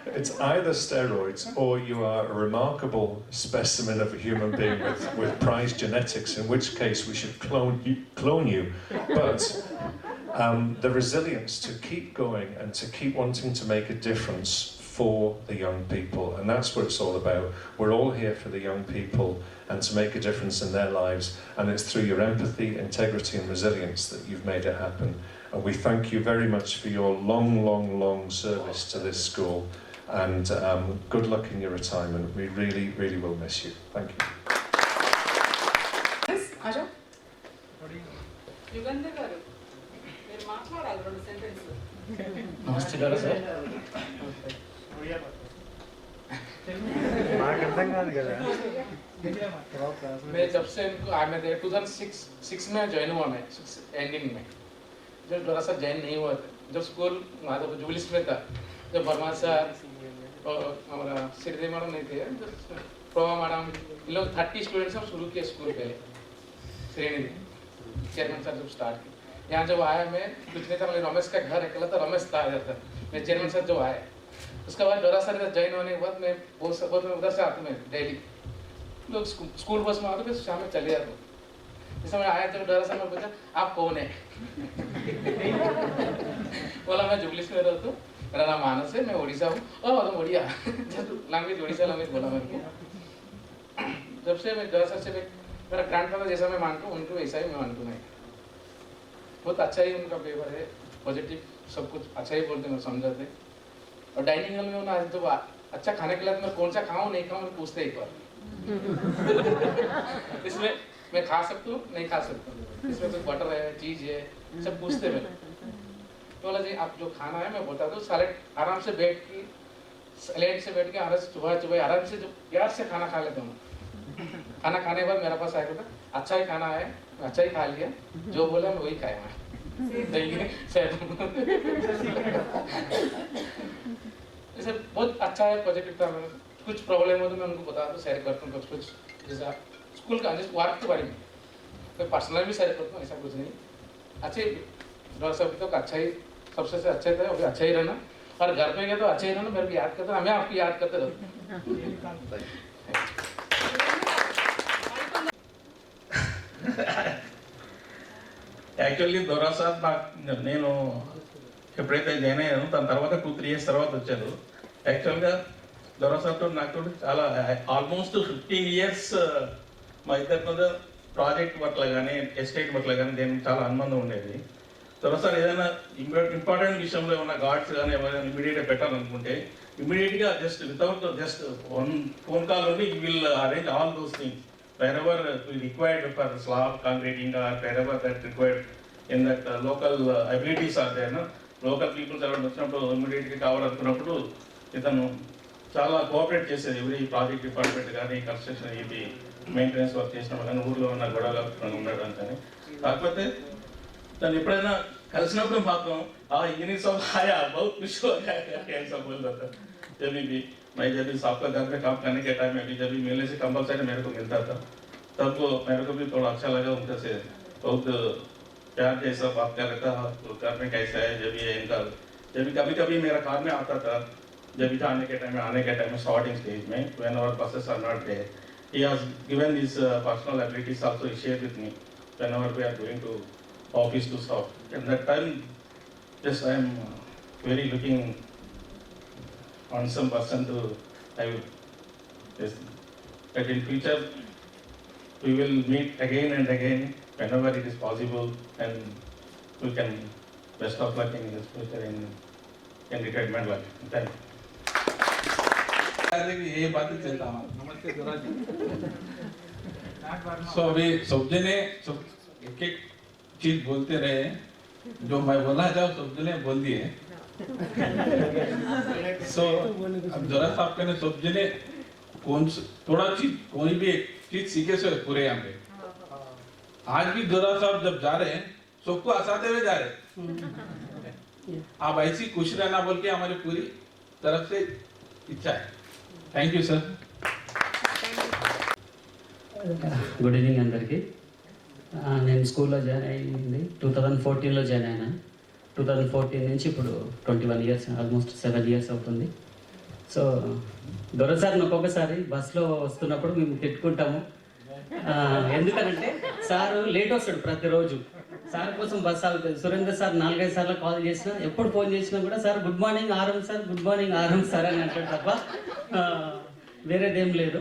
It's either steroids or you are a remarkable specimen of a human being with prized genetics, in which case we should clone you. But the resilience to keep going and to keep wanting to make a difference for the young people, and that's what it's all about. We're all here for the young people and to make a difference in their lives, and it's through your empathy, integrity and resilience that you've made it happen. And we thank you very much for your long, long, long service to this school, and good luck in your retirement. We really, really will miss you. Thank you. Yes, Ajo? Yugandhar garu, meer maatladali rendu sentences. Namaste, Dora sir. मैं जब से मैं 2006 में join हुआ, मैं ending में जब डोरा सर ज्वाइन नहीं हुआ था, जब स्कूल माधव जुबलिस्ट में था, जब वर्मा सर और हमारा श्रीदेवी मैडम नहीं थे, प्रोवा मैडम, इन लोग 30 स्टूडेंट्स हम शुरू किए स्कूल पहले श्रेणी में, चेयरमैन सर जब स्टार्ट किए। यहाँ जब आया मैं कुछ नहीं था, मैं रमेश का घर अकेला था, रमेश था जाता, मैं चेयरमैन सर जो आए, उसके बाद डोरा सर का ज्वाइन होने के बाद मैं बहुत सपोर्ट में उधर से आता मैं डेली लोग स्कूल बस में आते फिर शाम में चले जाते। जैसे मैं आया तो डोरा सर ने पूछा आप कौन है? बोला मैं जुबलिस में रहता हूँ, मेरा नाम मानस है, मैं उड़ीसा हूँ। ओह तो उड़िया लैंग्वेज उड़ीसा लैंग्वेज बोला मेरे को। जब से मैं डोरा सर से मेरा ग्रैंडफादर जैसा मैं मानता हूँ, उनको वैसा ही मैं मानता हूँ। बहुत अच्छा ही उनका व्यवहार है, पॉजिटिव, सब कुछ अच्छा ही बोलते हैं, समझाते। और डाइनिंग हॉल में उन्हें आज तो अच्छा खाने के लिए मैं कौन सा खाऊं नहीं खाऊं पूछते एक बार। इसमें मैं खा सकता हूँ नहीं खा सकता हूँ, इसमें कुछ बटर है चीज है सब पूछते मैं। तो बोला जी आप जो खाना है मैं बता दूँ, सैलेड आराम से बैठ के सैलेड से बैठ के आराम से चुबा आराम से जो प्यार से खाना खा लेता हूँ। खाना खाने के बाद मेरा पास आया था अच्छा ही खाना है, अच्छा ही खा लिया, जो बोला मैं वही खाया मैं। ऐसे बहुत अच्छा है, पॉजिटिव था। मैं कुछ प्रॉब्लम हो तो मैं उनको बताता हूँ, शेयर करता हूँ कुछ जैसा स्कूल का जैसे वर्क के बारे में मैं पर्सनल भी शेयर करता हूँ, ऐसा कुछ नहीं। अच्छे डॉक्टर साहब तो अच्छा ही सबसे अच्छे थे, अच्छा ही रहना, और घर पे गए तो अच्छा ही रहना, मेरे को याद करते, हमें आपको याद करते रहते। యాక్చువల్లీ దొరా సార్ నాకు నేను ఎప్పుడైతే జాయిన్ అయ్యానో దాని తర్వాత 2-3 ఇయర్స్ తర్వాత వచ్చాను. యాక్చువల్గా దొరా సార్తో నాకు చాలా ఆల్మోస్ట్ 15 ఇయర్స్ మా ఇద్దరి మీద ప్రాజెక్ట్ పట్ల కానీ ఎస్టేట్ పట్ల కానీ నేను చాలా అనుబంధం ఉండేది. దొరా సార్ ఏదైనా ఇంపార్టెంట్ విషయంలో ఏమైనా గార్డ్స్ కానీ ఏమైనా ఇమీడియట్గా పెట్టాలనుకుంటే ఇమీడియట్గా just without just one phone call only you will arrange all those things wherever required for slab concreting or wherever that required in that local abilities are there, no? Local people ఎవరైనా వచ్చినప్పుడు ఇమీడియట్గా కావాలనుకున్నప్పుడు ఇతను చాలా cooperate చేసేది. ఎవరి project department కానీ construction ఇది మెయింటెనెన్స్ వర్క్ చేసినప్పుడు కానీ ఊర్లో ఉన్న గొడవలు ఉండడం కానీ. కాకపోతే తను ఎప్పుడైనా కలిసినప్పుడు మాత్రం ఆ ఇంజనీర్ सब आया बहुत खुश हो गया ऐसा बोल रहा था। जब भी मैं जब भी आपका घर में काम करने के टाइम में भी जब भी मिलने से कंपलसरी मेरे को मिलता था, तब मेरे को भी थोड़ा अच्छा लगा, उनका से बहुत प्यार जैसा बात कर रहा था, तो घर में कैसा है, जब ये इनका जब कभी कभी मेरा कार में आता था, जब भी आने के टाइम में स्टार्टिंग स्टेज में, when our buses are not there, he has given his personal abilities also he shared with me whenever we are going to office to stop. And that time, just I am very looking on some person to I will yes, that in future we will meet again and again whenever it is possible, and we can best of luck in this future in retirement life. Thank you. ये बातें चलता हूँ। नमस्ते दोरा जी। सो अभी सब जने एक एक चीज बोलते रहे, जो मैं बोलना चाहूँ सब जने बोल दिए। सो अब दोरा साहब कहने सब जने थोड़ा चीज कोई भी एक चीज सीखे से पूरे यहाँ पे। आज भी दोरा साहब जब जा रहे हैं सबको हंसाते हुए जा रहे हैं। आप ऐसी खुश रहना बोल के हमारी पूरी तरफ से इच्छा है। Thank you sir. Good evening అందరికీ. నేను స్కూల్లో జాయిన్ అయ్యింది 2014లో జాయిన్ అయినా. 2014 నుంచి ఇప్పుడు 21 ఇయర్స్, ఆల్మోస్ట్ 7 ఇయర్స్ అవుతుంది. సో దొరసారిని ఒక్కొక్కసారి బస్లో వస్తున్నప్పుడు మేము తిట్టుకుంటాము. ఎందుకనంటే సారు లేట్ వస్తాడు ప్రతిరోజు. సార్ కోసం బస్ ఆగుతుంది. సురేంద్ర సార్ 4-5 సార్లు కాల్ చేసినా, ఎప్పుడు ఫోన్ చేసినా కూడా సార్ గుడ్ మార్నింగ్ ఆరం సార్, గుడ్ మార్నింగ్ ఆరం సార్ అని అంటాడు తప్ప వేరేదేం లేదు.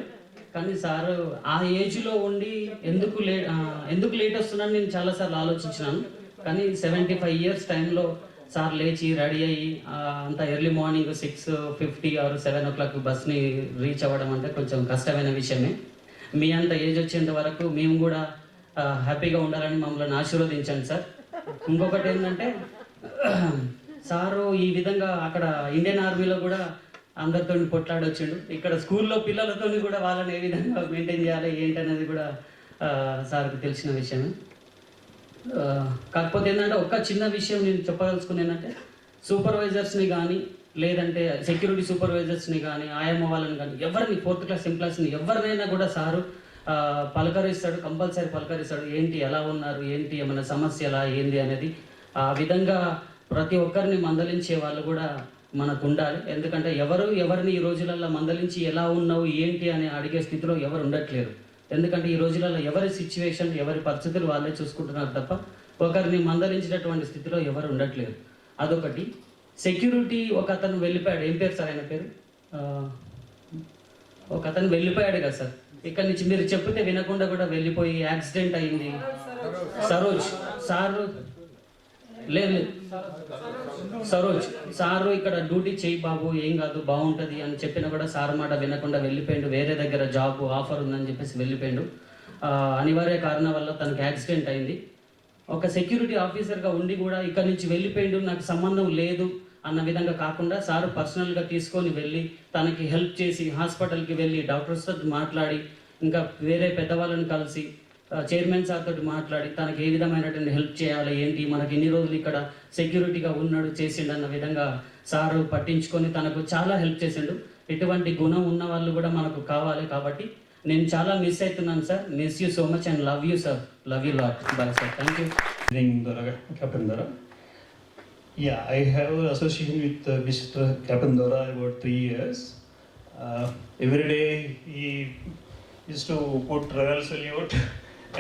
కానీ సారు ఆ ఏజ్లో ఉండి ఎందుకు లేట్ వస్తున్నాను నేను చాలాసార్లు ఆలోచించినాను. కానీ 75 ఇయర్స్ టైంలో సార్ లేచి రెడీ అయ్యి అంత ఎర్లీ మార్నింగ్ 6:50 ఆర్ 7 o'clock బస్ని రీచ్ అవ్వడం అంటే కొంచెం కష్టమైన విషయమే. మీ అంత ఏజ్ వచ్చేంత వరకు మేము కూడా హ్యాపీగా ఉండాలని మమ్మల్ని ఆశీర్వదించండి సార్. ఇంకొకటి ఏంటంటే సారు ఈ విధంగా అక్కడ ఇండియన్ ఆర్మీలో కూడా అందరితో పొట్లాడొచ్చిండు. ఇక్కడ స్కూల్లో పిల్లలతో కూడా వాళ్ళని ఏ విధంగా మెయింటైన్ చేయాలి ఏంటి అనేది కూడా సార్కి తెలిసిన విషయమే. కాకపోతే ఏంటంటే ఒక్క చిన్న విషయం నేను చెప్పదలుచుకుని ఏంటంటే సూపర్వైజర్స్ని కానీ లేదంటే సెక్యూరిటీ సూపర్వైజర్స్ని కానీ ఆయమ్మ వాళ్ళని కానీ ఎవరిని 4th క్లాస్ ఎంప్లాయీస్ని ఎవరినైనా కూడా సారు పలకరిస్తాడు, కంపల్సరీ పలకరిస్తాడు. ఏంటి ఎలా ఉన్నారు, ఏంటి ఏమైనా సమస్య ఎలా ఏంది అనేది ఆ విధంగా ప్రతి ఒక్కరిని మందలించే వాళ్ళు కూడా మనకు ఉండాలి. ఎందుకంటే ఎవరిని ఈ రోజులలో మందలించి ఎలా ఉన్నావు ఏంటి అని అడిగే స్థితిలో ఎవరు ఉండట్లేరు. ఎందుకంటే ఈ రోజులలో ఎవరి సిచ్యువేషన్ ఎవరి పరిస్థితులు వాళ్ళే చూసుకుంటున్నారు తప్ప ఒకరిని మందలించేటటువంటి స్థితిలో ఎవరు ఉండట్లేరు. అదొకటి. సెక్యూరిటీ ఒక అతను వెళ్ళిపోయాడు. ఏం పేరు సార్ ఆయన పేరు? ఒక అతను వెళ్ళిపోయాడు కదా సార్. ఇక్కడ నుంచి మీరు చెప్తే వినకుండా కూడా వెళ్ళిపోయి యాక్సిడెంట్ అయింది. సరోజ్ సారు లేదు సరోజ్ సారు ఇక్కడ డ్యూటీ చేయి బాబు ఏం కాదు బాగుంటుంది అని చెప్పినా కూడా సార్ మాట వినకుండా వెళ్ళిపోయాడు. వేరే దగ్గర జాబ్ ఆఫర్ ఉందని చెప్పేసి వెళ్ళిపోయాడు. అనివార్య కారణం వల్ల తనకి యాక్సిడెంట్ అయింది. ఒక సెక్యూరిటీ ఆఫీసర్గా ఉండి కూడా ఇక్కడ నుంచి వెళ్ళిపోయాడు, నాకు సంబంధం లేదు అన్న విధంగా కాకుండా సారు పర్సనల్గా తీసుకొని వెళ్ళి తనకి హెల్ప్ చేసి హాస్పిటల్కి వెళ్ళి డాక్టర్స్తో మాట్లాడి ఇంకా వేరే పెద్దవాళ్ళని కలిసి చైర్మన్ సార్ తోటి మాట్లాడి తనకి ఏ విధమైనటువంటి హెల్ప్ చేయాలి ఏంటి, మనకి ఇన్ని రోజులు ఇక్కడ సెక్యూరిటీగా ఉన్నాడు చేసిండు అన్న విధంగా సారు పట్టించుకొని తనకు చాలా హెల్ప్ చేసిండు. ఇటువంటి గుణం ఉన్న వాళ్ళు కూడా మనకు కావాలి. కాబట్టి నేను చాలా మిస్ అవుతున్నాను sir. Miss you so much and love you sir. Love you lot. Bye sir. Thank you. Captain Dora. Yeah, I have an association with Mr. Captain Dora about 3 years. Every day he used to put royal salute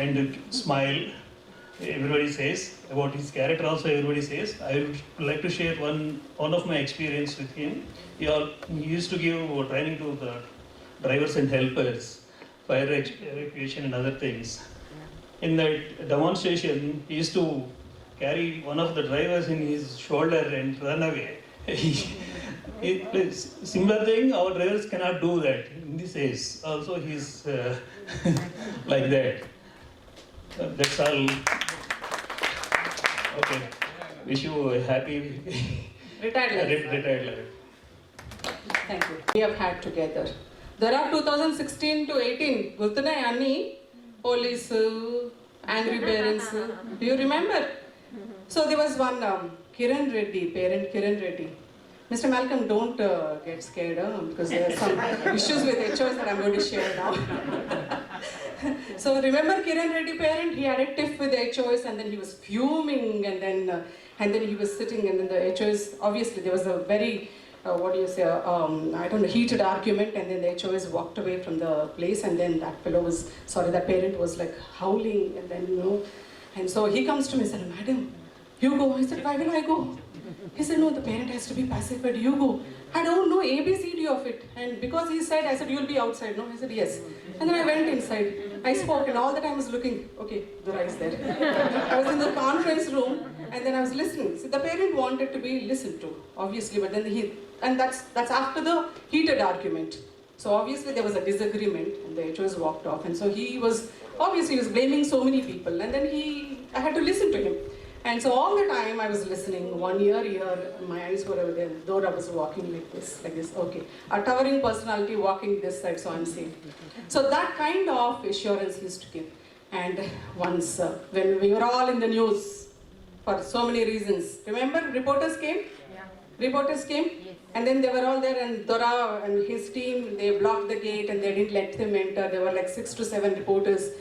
and smile. Everybody says about his character also. Everybody says. I would like to share one of my experience with him. He used to give training to the drivers and helpers, fire evacuation and other things. In that demonstration, he used to carry one of the drivers in his shoulder and run away. Similar thing, our drivers cannot do that in this age. Also, he's like that. That's all. Okay. Wish you a happy retired life. Thank you. We have had together. There are 2016 to 18. Gurtunay anni police, angry parents. Do you remember? So there was one Kiran Reddy, parent Kiran Reddy. Mr. Malcolm, don't get scared because there are some issues with HOs that I'm going to share now. So remember Kiran Reddy parent, he had a tiff with the HOS and then he was fuming and then he was sitting and then the HOS, obviously there was a very, I don't know, heated argument and then the HOS walked away from the place and then that parent was like howling and then, and so he comes to me and said, "Madam, you go." I said, "Why will I go?" He said, "No, the parent has to be pacified, you go." I don't know ABCD of it. And because he said, I said, "You'll be outside," no? I said, "Yes." And then I went inside. I spoke and all the time I was looking, okay, Dora is there. I was in the conference room and then I was listening. See, the parent wanted to be listened to, obviously, but then and that's after the heated argument. So obviously there was a disagreement and the HOS walked off. And so he was blaming so many people and then I had to listen to him. And so all the time I was listening, 1 year here, my eyes were over there, Dora was walking like this, okay. A towering personality walking this side, so I'm safe. So that kind of assurance he used to give. And once, when we were all in the news, for so many reasons, remember reporters came? Yeah. Reporters came? Yes. And then they were all there and Dora and his team, they blocked the gate and they didn't let them enter. There were like 6 to 7 reporters.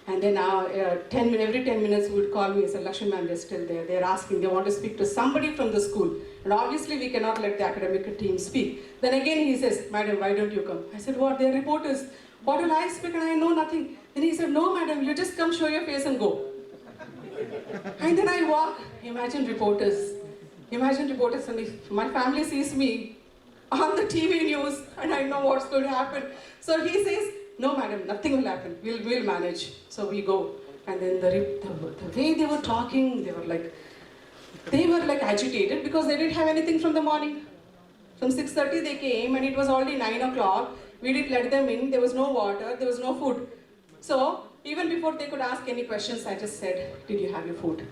And then every 10 minutes we would call me and say, "Lakshmi ma'am, they're still there. They're asking, they want to speak to somebody from the school." And obviously we cannot let the academic team speak. Then again he says, "Madam, why don't you come?" I said, "What? They're reporters. What will I speak and I know nothing?" Then he said, "No, madam, you just come, show your face and go." And then I walk. Imagine reporters. And if my family sees me on the TV news and I know what's going to happen. So he says, "No, madam, nothing will happen. We'll manage." So we go. And then the way they were talking, they were like agitated because they didn't have anything from the morning. From 6:30 they came and it was already 9 o'clock. We didn't let them in. There was no water. There was no food. So even before they could ask any questions, I just said, "Did you have your food?"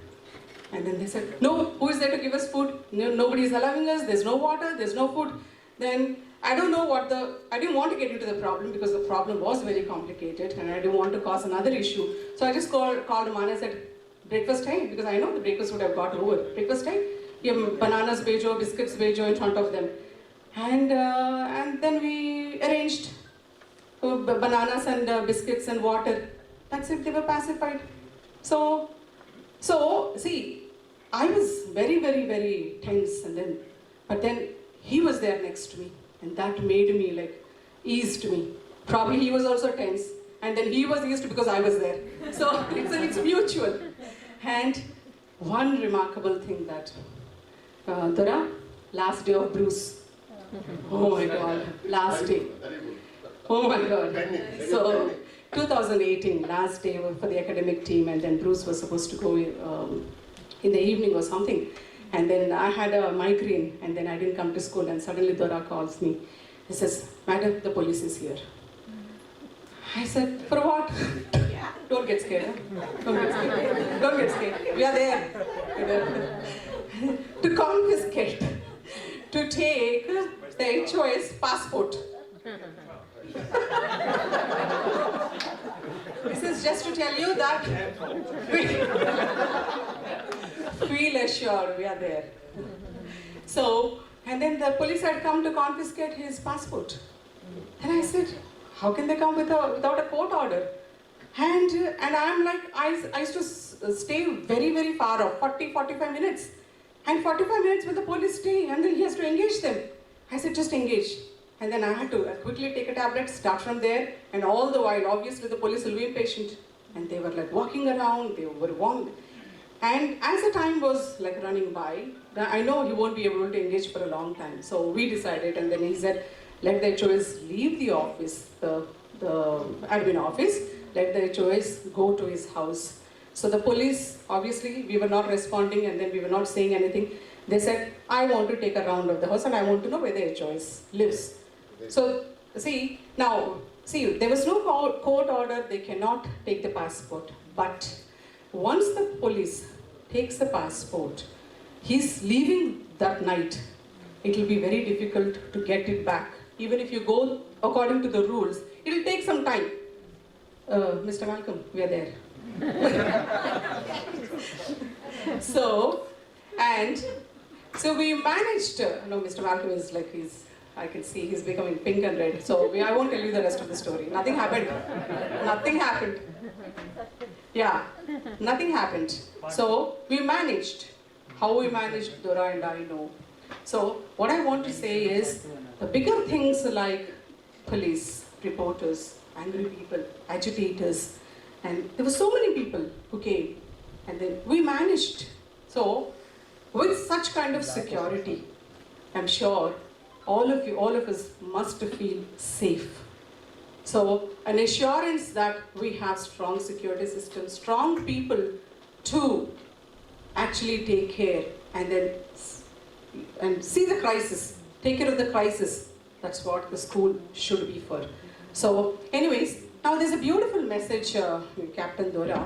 And then they said, "No, who is there to give us food? No, nobody is allowing us. There's no water. There's no food." Then I don't know I didn't want to get into the problem because the problem was very complicated and I didn't want to cause another issue. So I just called him and I said, "Breakfast time?" Because I know the breakfast would have got over. "Breakfast time? You have bananas bejo, biscuits bejo in front of them." And then we arranged bananas and biscuits and water. That's it, they were pacified. So see, I was very, very, very tense but then he was there next to me. And that made me eased me. Probably he was also tense. And then he was eased because I was there. So it's mutual. And one remarkable thing that, Dora, last day of Bruce. Oh my God, last day. Oh my God. So 2018, last day for the academic team and then Bruce was supposed to go in the evening or something. And then I had a migraine and then I didn't come to school and suddenly Dora calls me. He says, "Madam, the police is here." I said, "For what?" Don't get scared. Huh? Don't get scared. Don't get scared. We are there. To confiscate, to take the HOS passport. This is just to tell you that feel assured we are there. So, and then the police had come to confiscate his passport. And I said, "How can they come without a court order?" And I'm like, I used to stay very, very far off, 45 minutes. And 45 minutes with the police stay, and then he has to engage them. I said, "Just engage." And then I had to quickly take a tablet, start from there, and all the while, obviously the police will be impatient. And they were walking around, they were warned. And as the time was running by, I know he won't be able to engage for a long time. So we decided, and then he said, "Let the HOS leave the office, the admin office, let the HOS go to his house." So the police, obviously, we were not responding and then we were not saying anything. They said, "I want to take a round of the house and I want to know where the HOS lives." So, see, there was no court order, they cannot take the passport. But once the police takes the passport, he's leaving that night. It will be very difficult to get it back. Even if you go according to the rules, it will take some time. Mr. Malcolm, we are there. So we managed, Mr. Malcolm is he's I can see he's becoming pink and red. So I won't tell you the rest of the story. Nothing happened. Nothing happened. Yeah, nothing happened. So we managed. How we managed, Dora and I know. So what I want to say is, the bigger things like police, reporters, angry people, agitators, and there were so many people who came, and then we managed. So with such kind of security, I'm sure all of us must feel safe. So an assurance that we have strong security systems, strong people to actually take care and see the crisis, take care of the crisis. That's what the school should be for. So anyways, now there's a beautiful message, Captain Dora,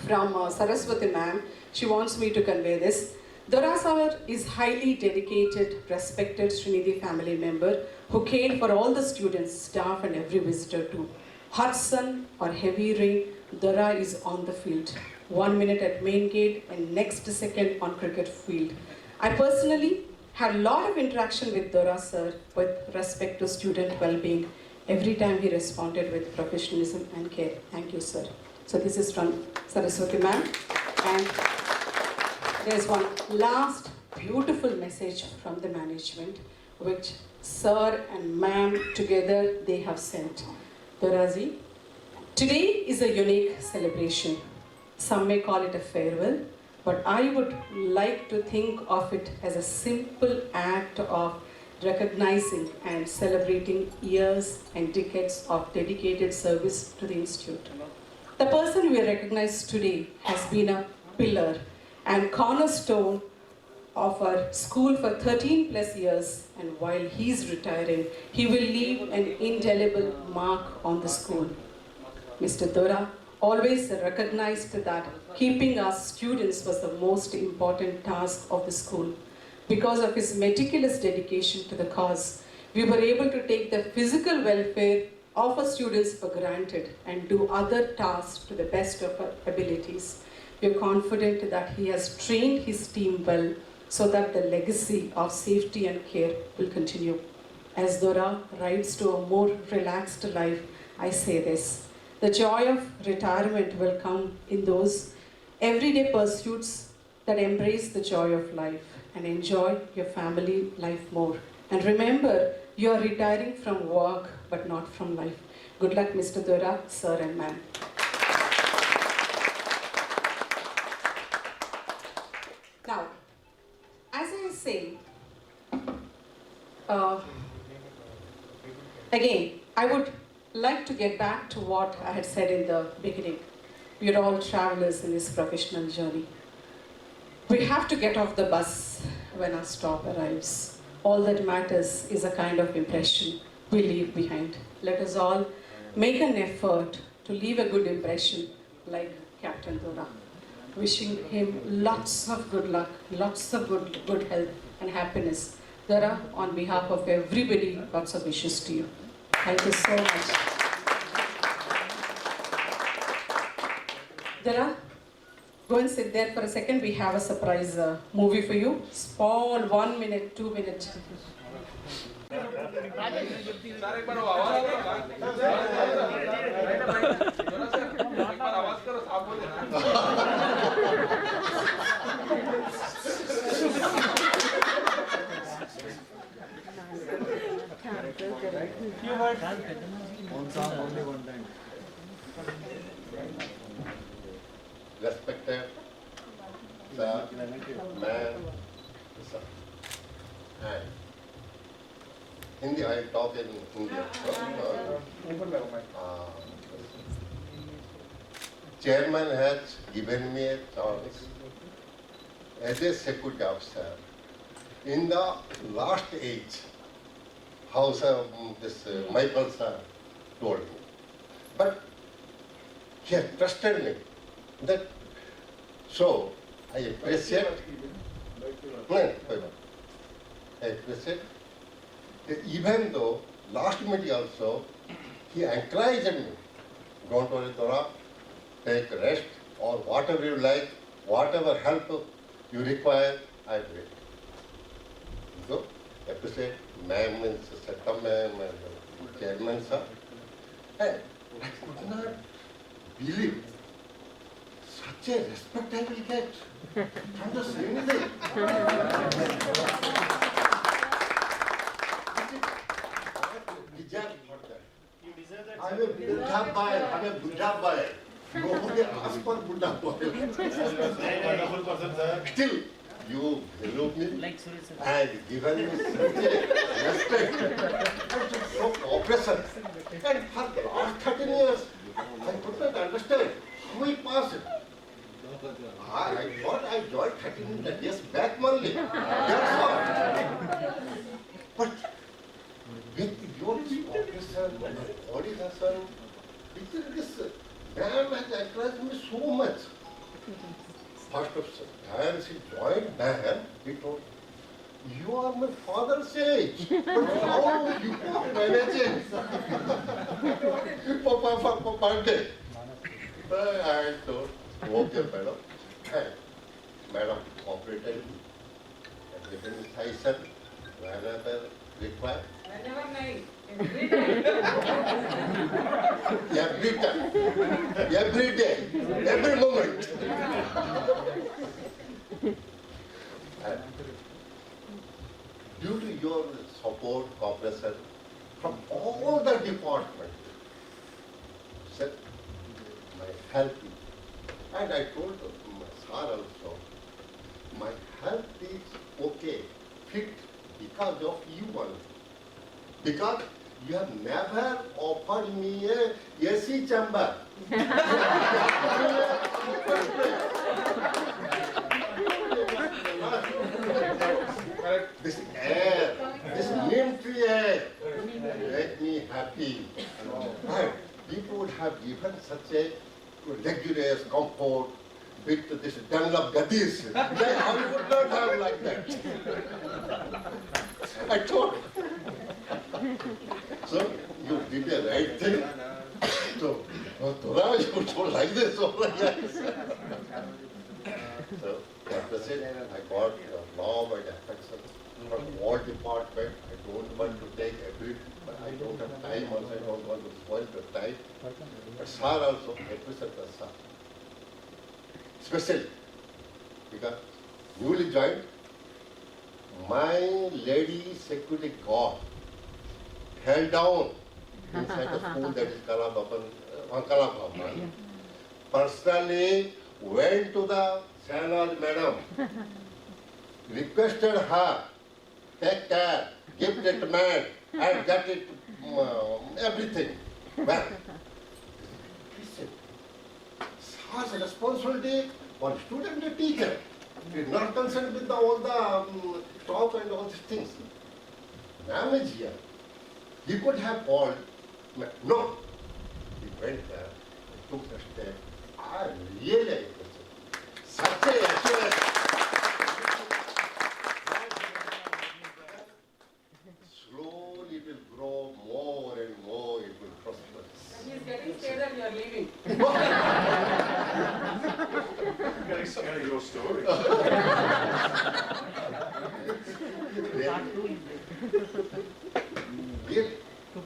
from Saraswati ma'am. She wants me to convey this. Dora sir is highly dedicated, respected Srinidhi family member who cared for all the students, staff and every visitor too. Hot sun or heavy rain, Dora is on the field. 1 minute at main gate and next second on cricket field. I personally had a lot of interaction with Dora sir with respect to student well-being. Every time he responded with professionalism and care. Thank you, sir. So this is from Saraswati ma'am. And there's one last beautiful message from the management, which sir and ma'am together they have sent. Doraji, today is a unique celebration. Some may call it a farewell, but I would like to think of it as a simple act of recognizing and celebrating years and decades of dedicated service to the Institute. The person we recognize today has been a pillar and cornerstone of our school for 13 plus years, and while he's retiring, he will leave an indelible mark on the school. Mr. Dora always recognized that keeping our students was the most important task of the school. Because of his meticulous dedication to the cause, we were able to take the physical welfare of our students for granted and do other tasks to the best of our abilities. We are confident that he has trained his team well so that the legacy of safety and care will continue. As Dora rides to a more relaxed life, I say this: the joy of retirement will come in those everyday pursuits that embrace the joy of life and enjoy your family life more. And remember, you are retiring from work, but not from life. Good luck, Mr. Dora, sir and ma'am. Now, as I say, again, I would like to get back to what I had said in the beginning. We are all travelers in this professional journey. We have to get off the bus when our stop arrives. All that matters is a kind of impression we leave behind. Let us all make an effort to leave a good impression like Captain Dora. Wishing him lots of good luck, lots of good health and happiness. Dora, on behalf of everybody, lots of wishes to you. Thank you so much. Dora, go and sit there for a second. We have a surprise movie for you. Small 1 minute, 2 minutes. Respected sir, ma'am, sir, and Hindi, I talk in Hindi. Chairman has given me a chance as a security officer in the last age, how this Michael sir told me. But he has trusted me. That, so I appreciate. Even though last meeting also he encouraged me, don't worry Dora, take rest or whatever you like, whatever help you require, I do it. So appreciate ma'am means Satta ma'am and chairman sir. And I could not believe such a respect I will get from the same day. You deserve that. I'm a Buddha boy. I'm a Buddha boy. Nobody asked for Buddha boy. Very wonderful person, sir. Still, you hello me and given me such a respect and so cooperation. And for the last 13 years, I could not understand how it passed. I thought I joined 13 years back only. That's all. But with your cooperation, coordination, this man has encouraged me so much. First of all, as he joined man, he told, you are my father's age, but how you are managing? Per day. I told, okay, madam. Hey, madam, operated and given me session whenever required. Whenever night. Every time, every day, every moment. And due to your support, cooperation from all the departments, sir, my health, and I told my sir also, my health is okay, fit because of you only. Because you have never offered me a AC chamber. This air, this neem tree air, make me happy. And people would have given such a luxurious comfort with this Dunlop gadis. I would not have like that. I told. So you did the right thing. So Dora, you don't like this or like that. So that's it. I got love and affection from all departments. I don't want to take every, but I don't have time also. I don't want to spoil the time. But sir also, represent the sir. Especially because newly joined, my lady security guard held down inside the school that is Kalabhavan. Personally went to the Shanaz madam, requested her, take care, give treatment and get it everything. Well, listen, sir's responsibility for student and teacher. He is not concerned with all the staff and all these things. Ma'am is here. He could have called, no. He went there, took the step. I really appreciate such a assurance. Slowly it will grow more and more, it will prosper. He's getting scared that you are leaving. Getting scared of your story.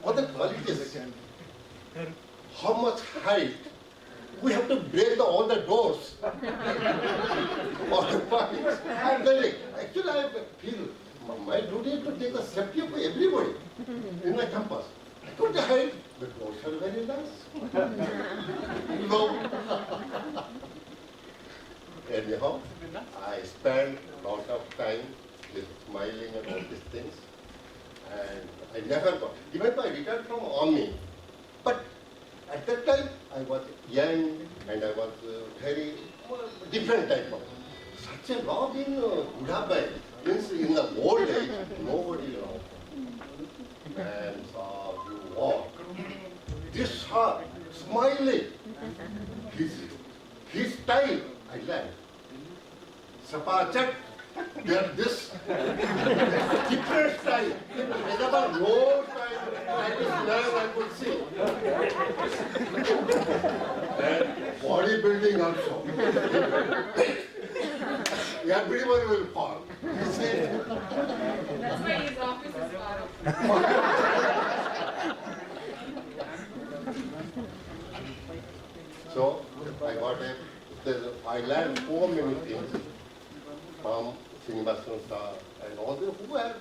Other qualities. How much height? We have to break all the doors. All the parties. I'm telling. Actually, I feel my duty is to take the safety of everybody in my campus. I took the height. The doors are very nice. No. Anyhow, I spent a lot of time with smiling and all these things. And I never got, even though I retired from army, but at that time I was young and I was very different type of. Such a love in Buddha means in the old age, nobody loved. And saw you walk. This heart, smiling. His style, I learned. Sapachat. There this different style. Whenever no style, like this man I could see. And bodybuilding also. Everyone will fall. That's why his office is far off. So I learned so many things from Srinivasan sir and all the who have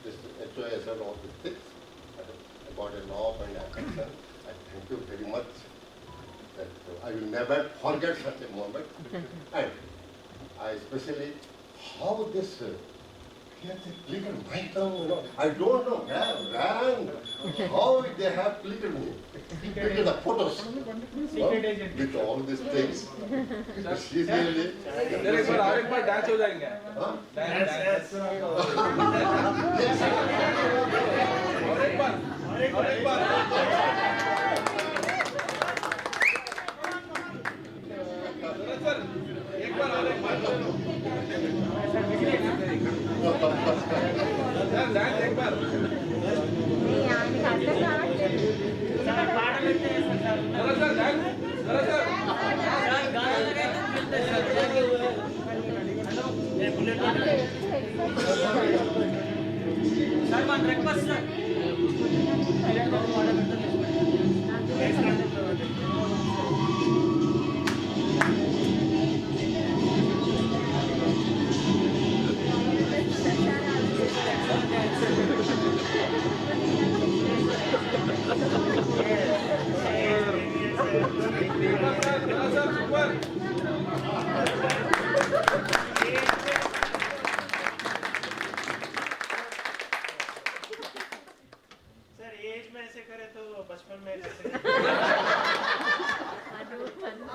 this HOS and all these things. I got a love and affection. I thank you very much. That I will never forget such a moment. And I especially how this little micro, I don't know where and how they have clicked me. Clicked the photos with all these things. She's really. dance हो जाएंगे. Dance. और एक बार.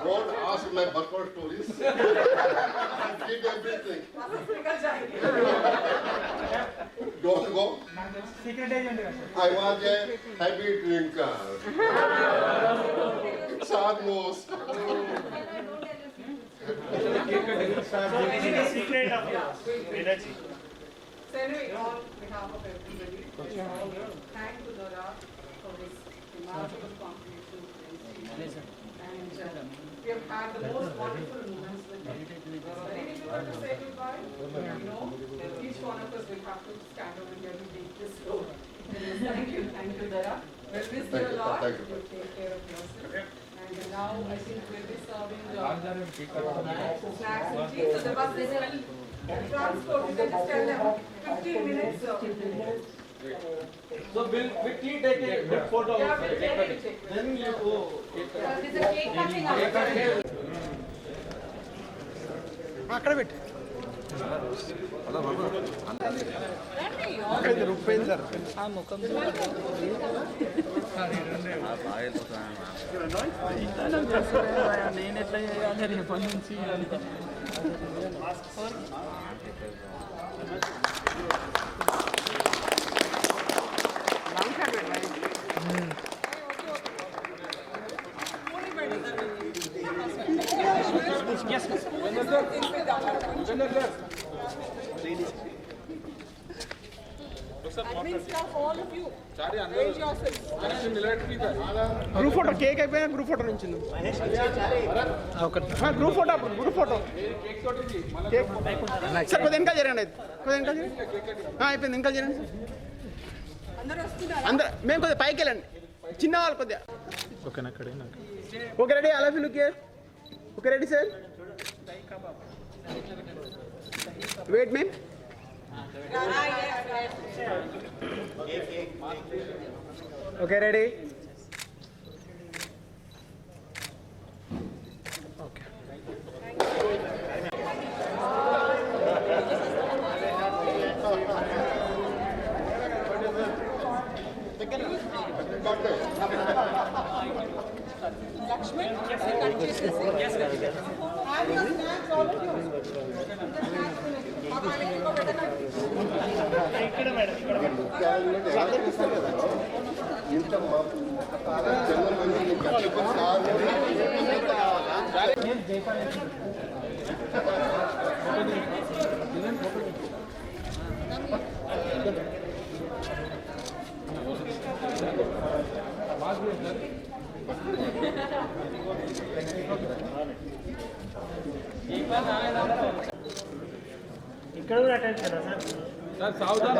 Don't ask my backward stories. I did everything. Don't go. I was a heavy drinker. Sad nose. Secret of yours. Energy. So anyway, on behalf of everybody, thank you, Dora, for this remarkable contribution to the institute. And we have had the most wonderful moments with you. It's very difficult to say goodbye. You know, each one of us will have to stand over here to take this road. Thank you, Dora. We'll miss you a lot. You take care of yourself. And now I think we'll be serving snacks and tea. So the bus is transport. You can just tell them 15 minutes. So we'll quickly take a good photo. Yeah, we'll take it. Then you go. There's a cake cutting up. అక్కడ పెట్టు అక్కడ రూపేందర్ ఆ ముఖం నేను ఎట్లా చేయాలి రేపటి నుంచి Yes, yes. Group photo cake అయిపోయినా గ్రూప్ ఫోటో నుంచి group photo group photo sir కొద్దిగా వెనకాల జరగండి కొద్దిగా వెనకాల జరగండి అయిపోయింది వెనకాల జరగండి అందరూ మేము కొద్దిగా పైకి వెళ్ళండి చిన్న వాళ్ళు కొద్దిగా ఓకే రెడీ అలా feel okay ready sir wait ma'am okay ready okay Lakshman, yes, yes, have your snacks, all of you. ఇక్కడ కూడా అటెండ్ కదా సార్ సావధాన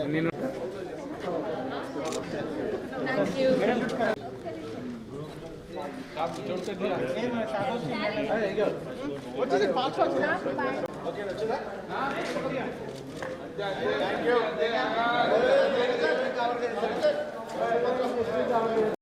నేను Thank you. వచ్చింది ఫాస్ట్ వచ్చిందా ఓకే వచ్చిందా థ్యాంక్ యూ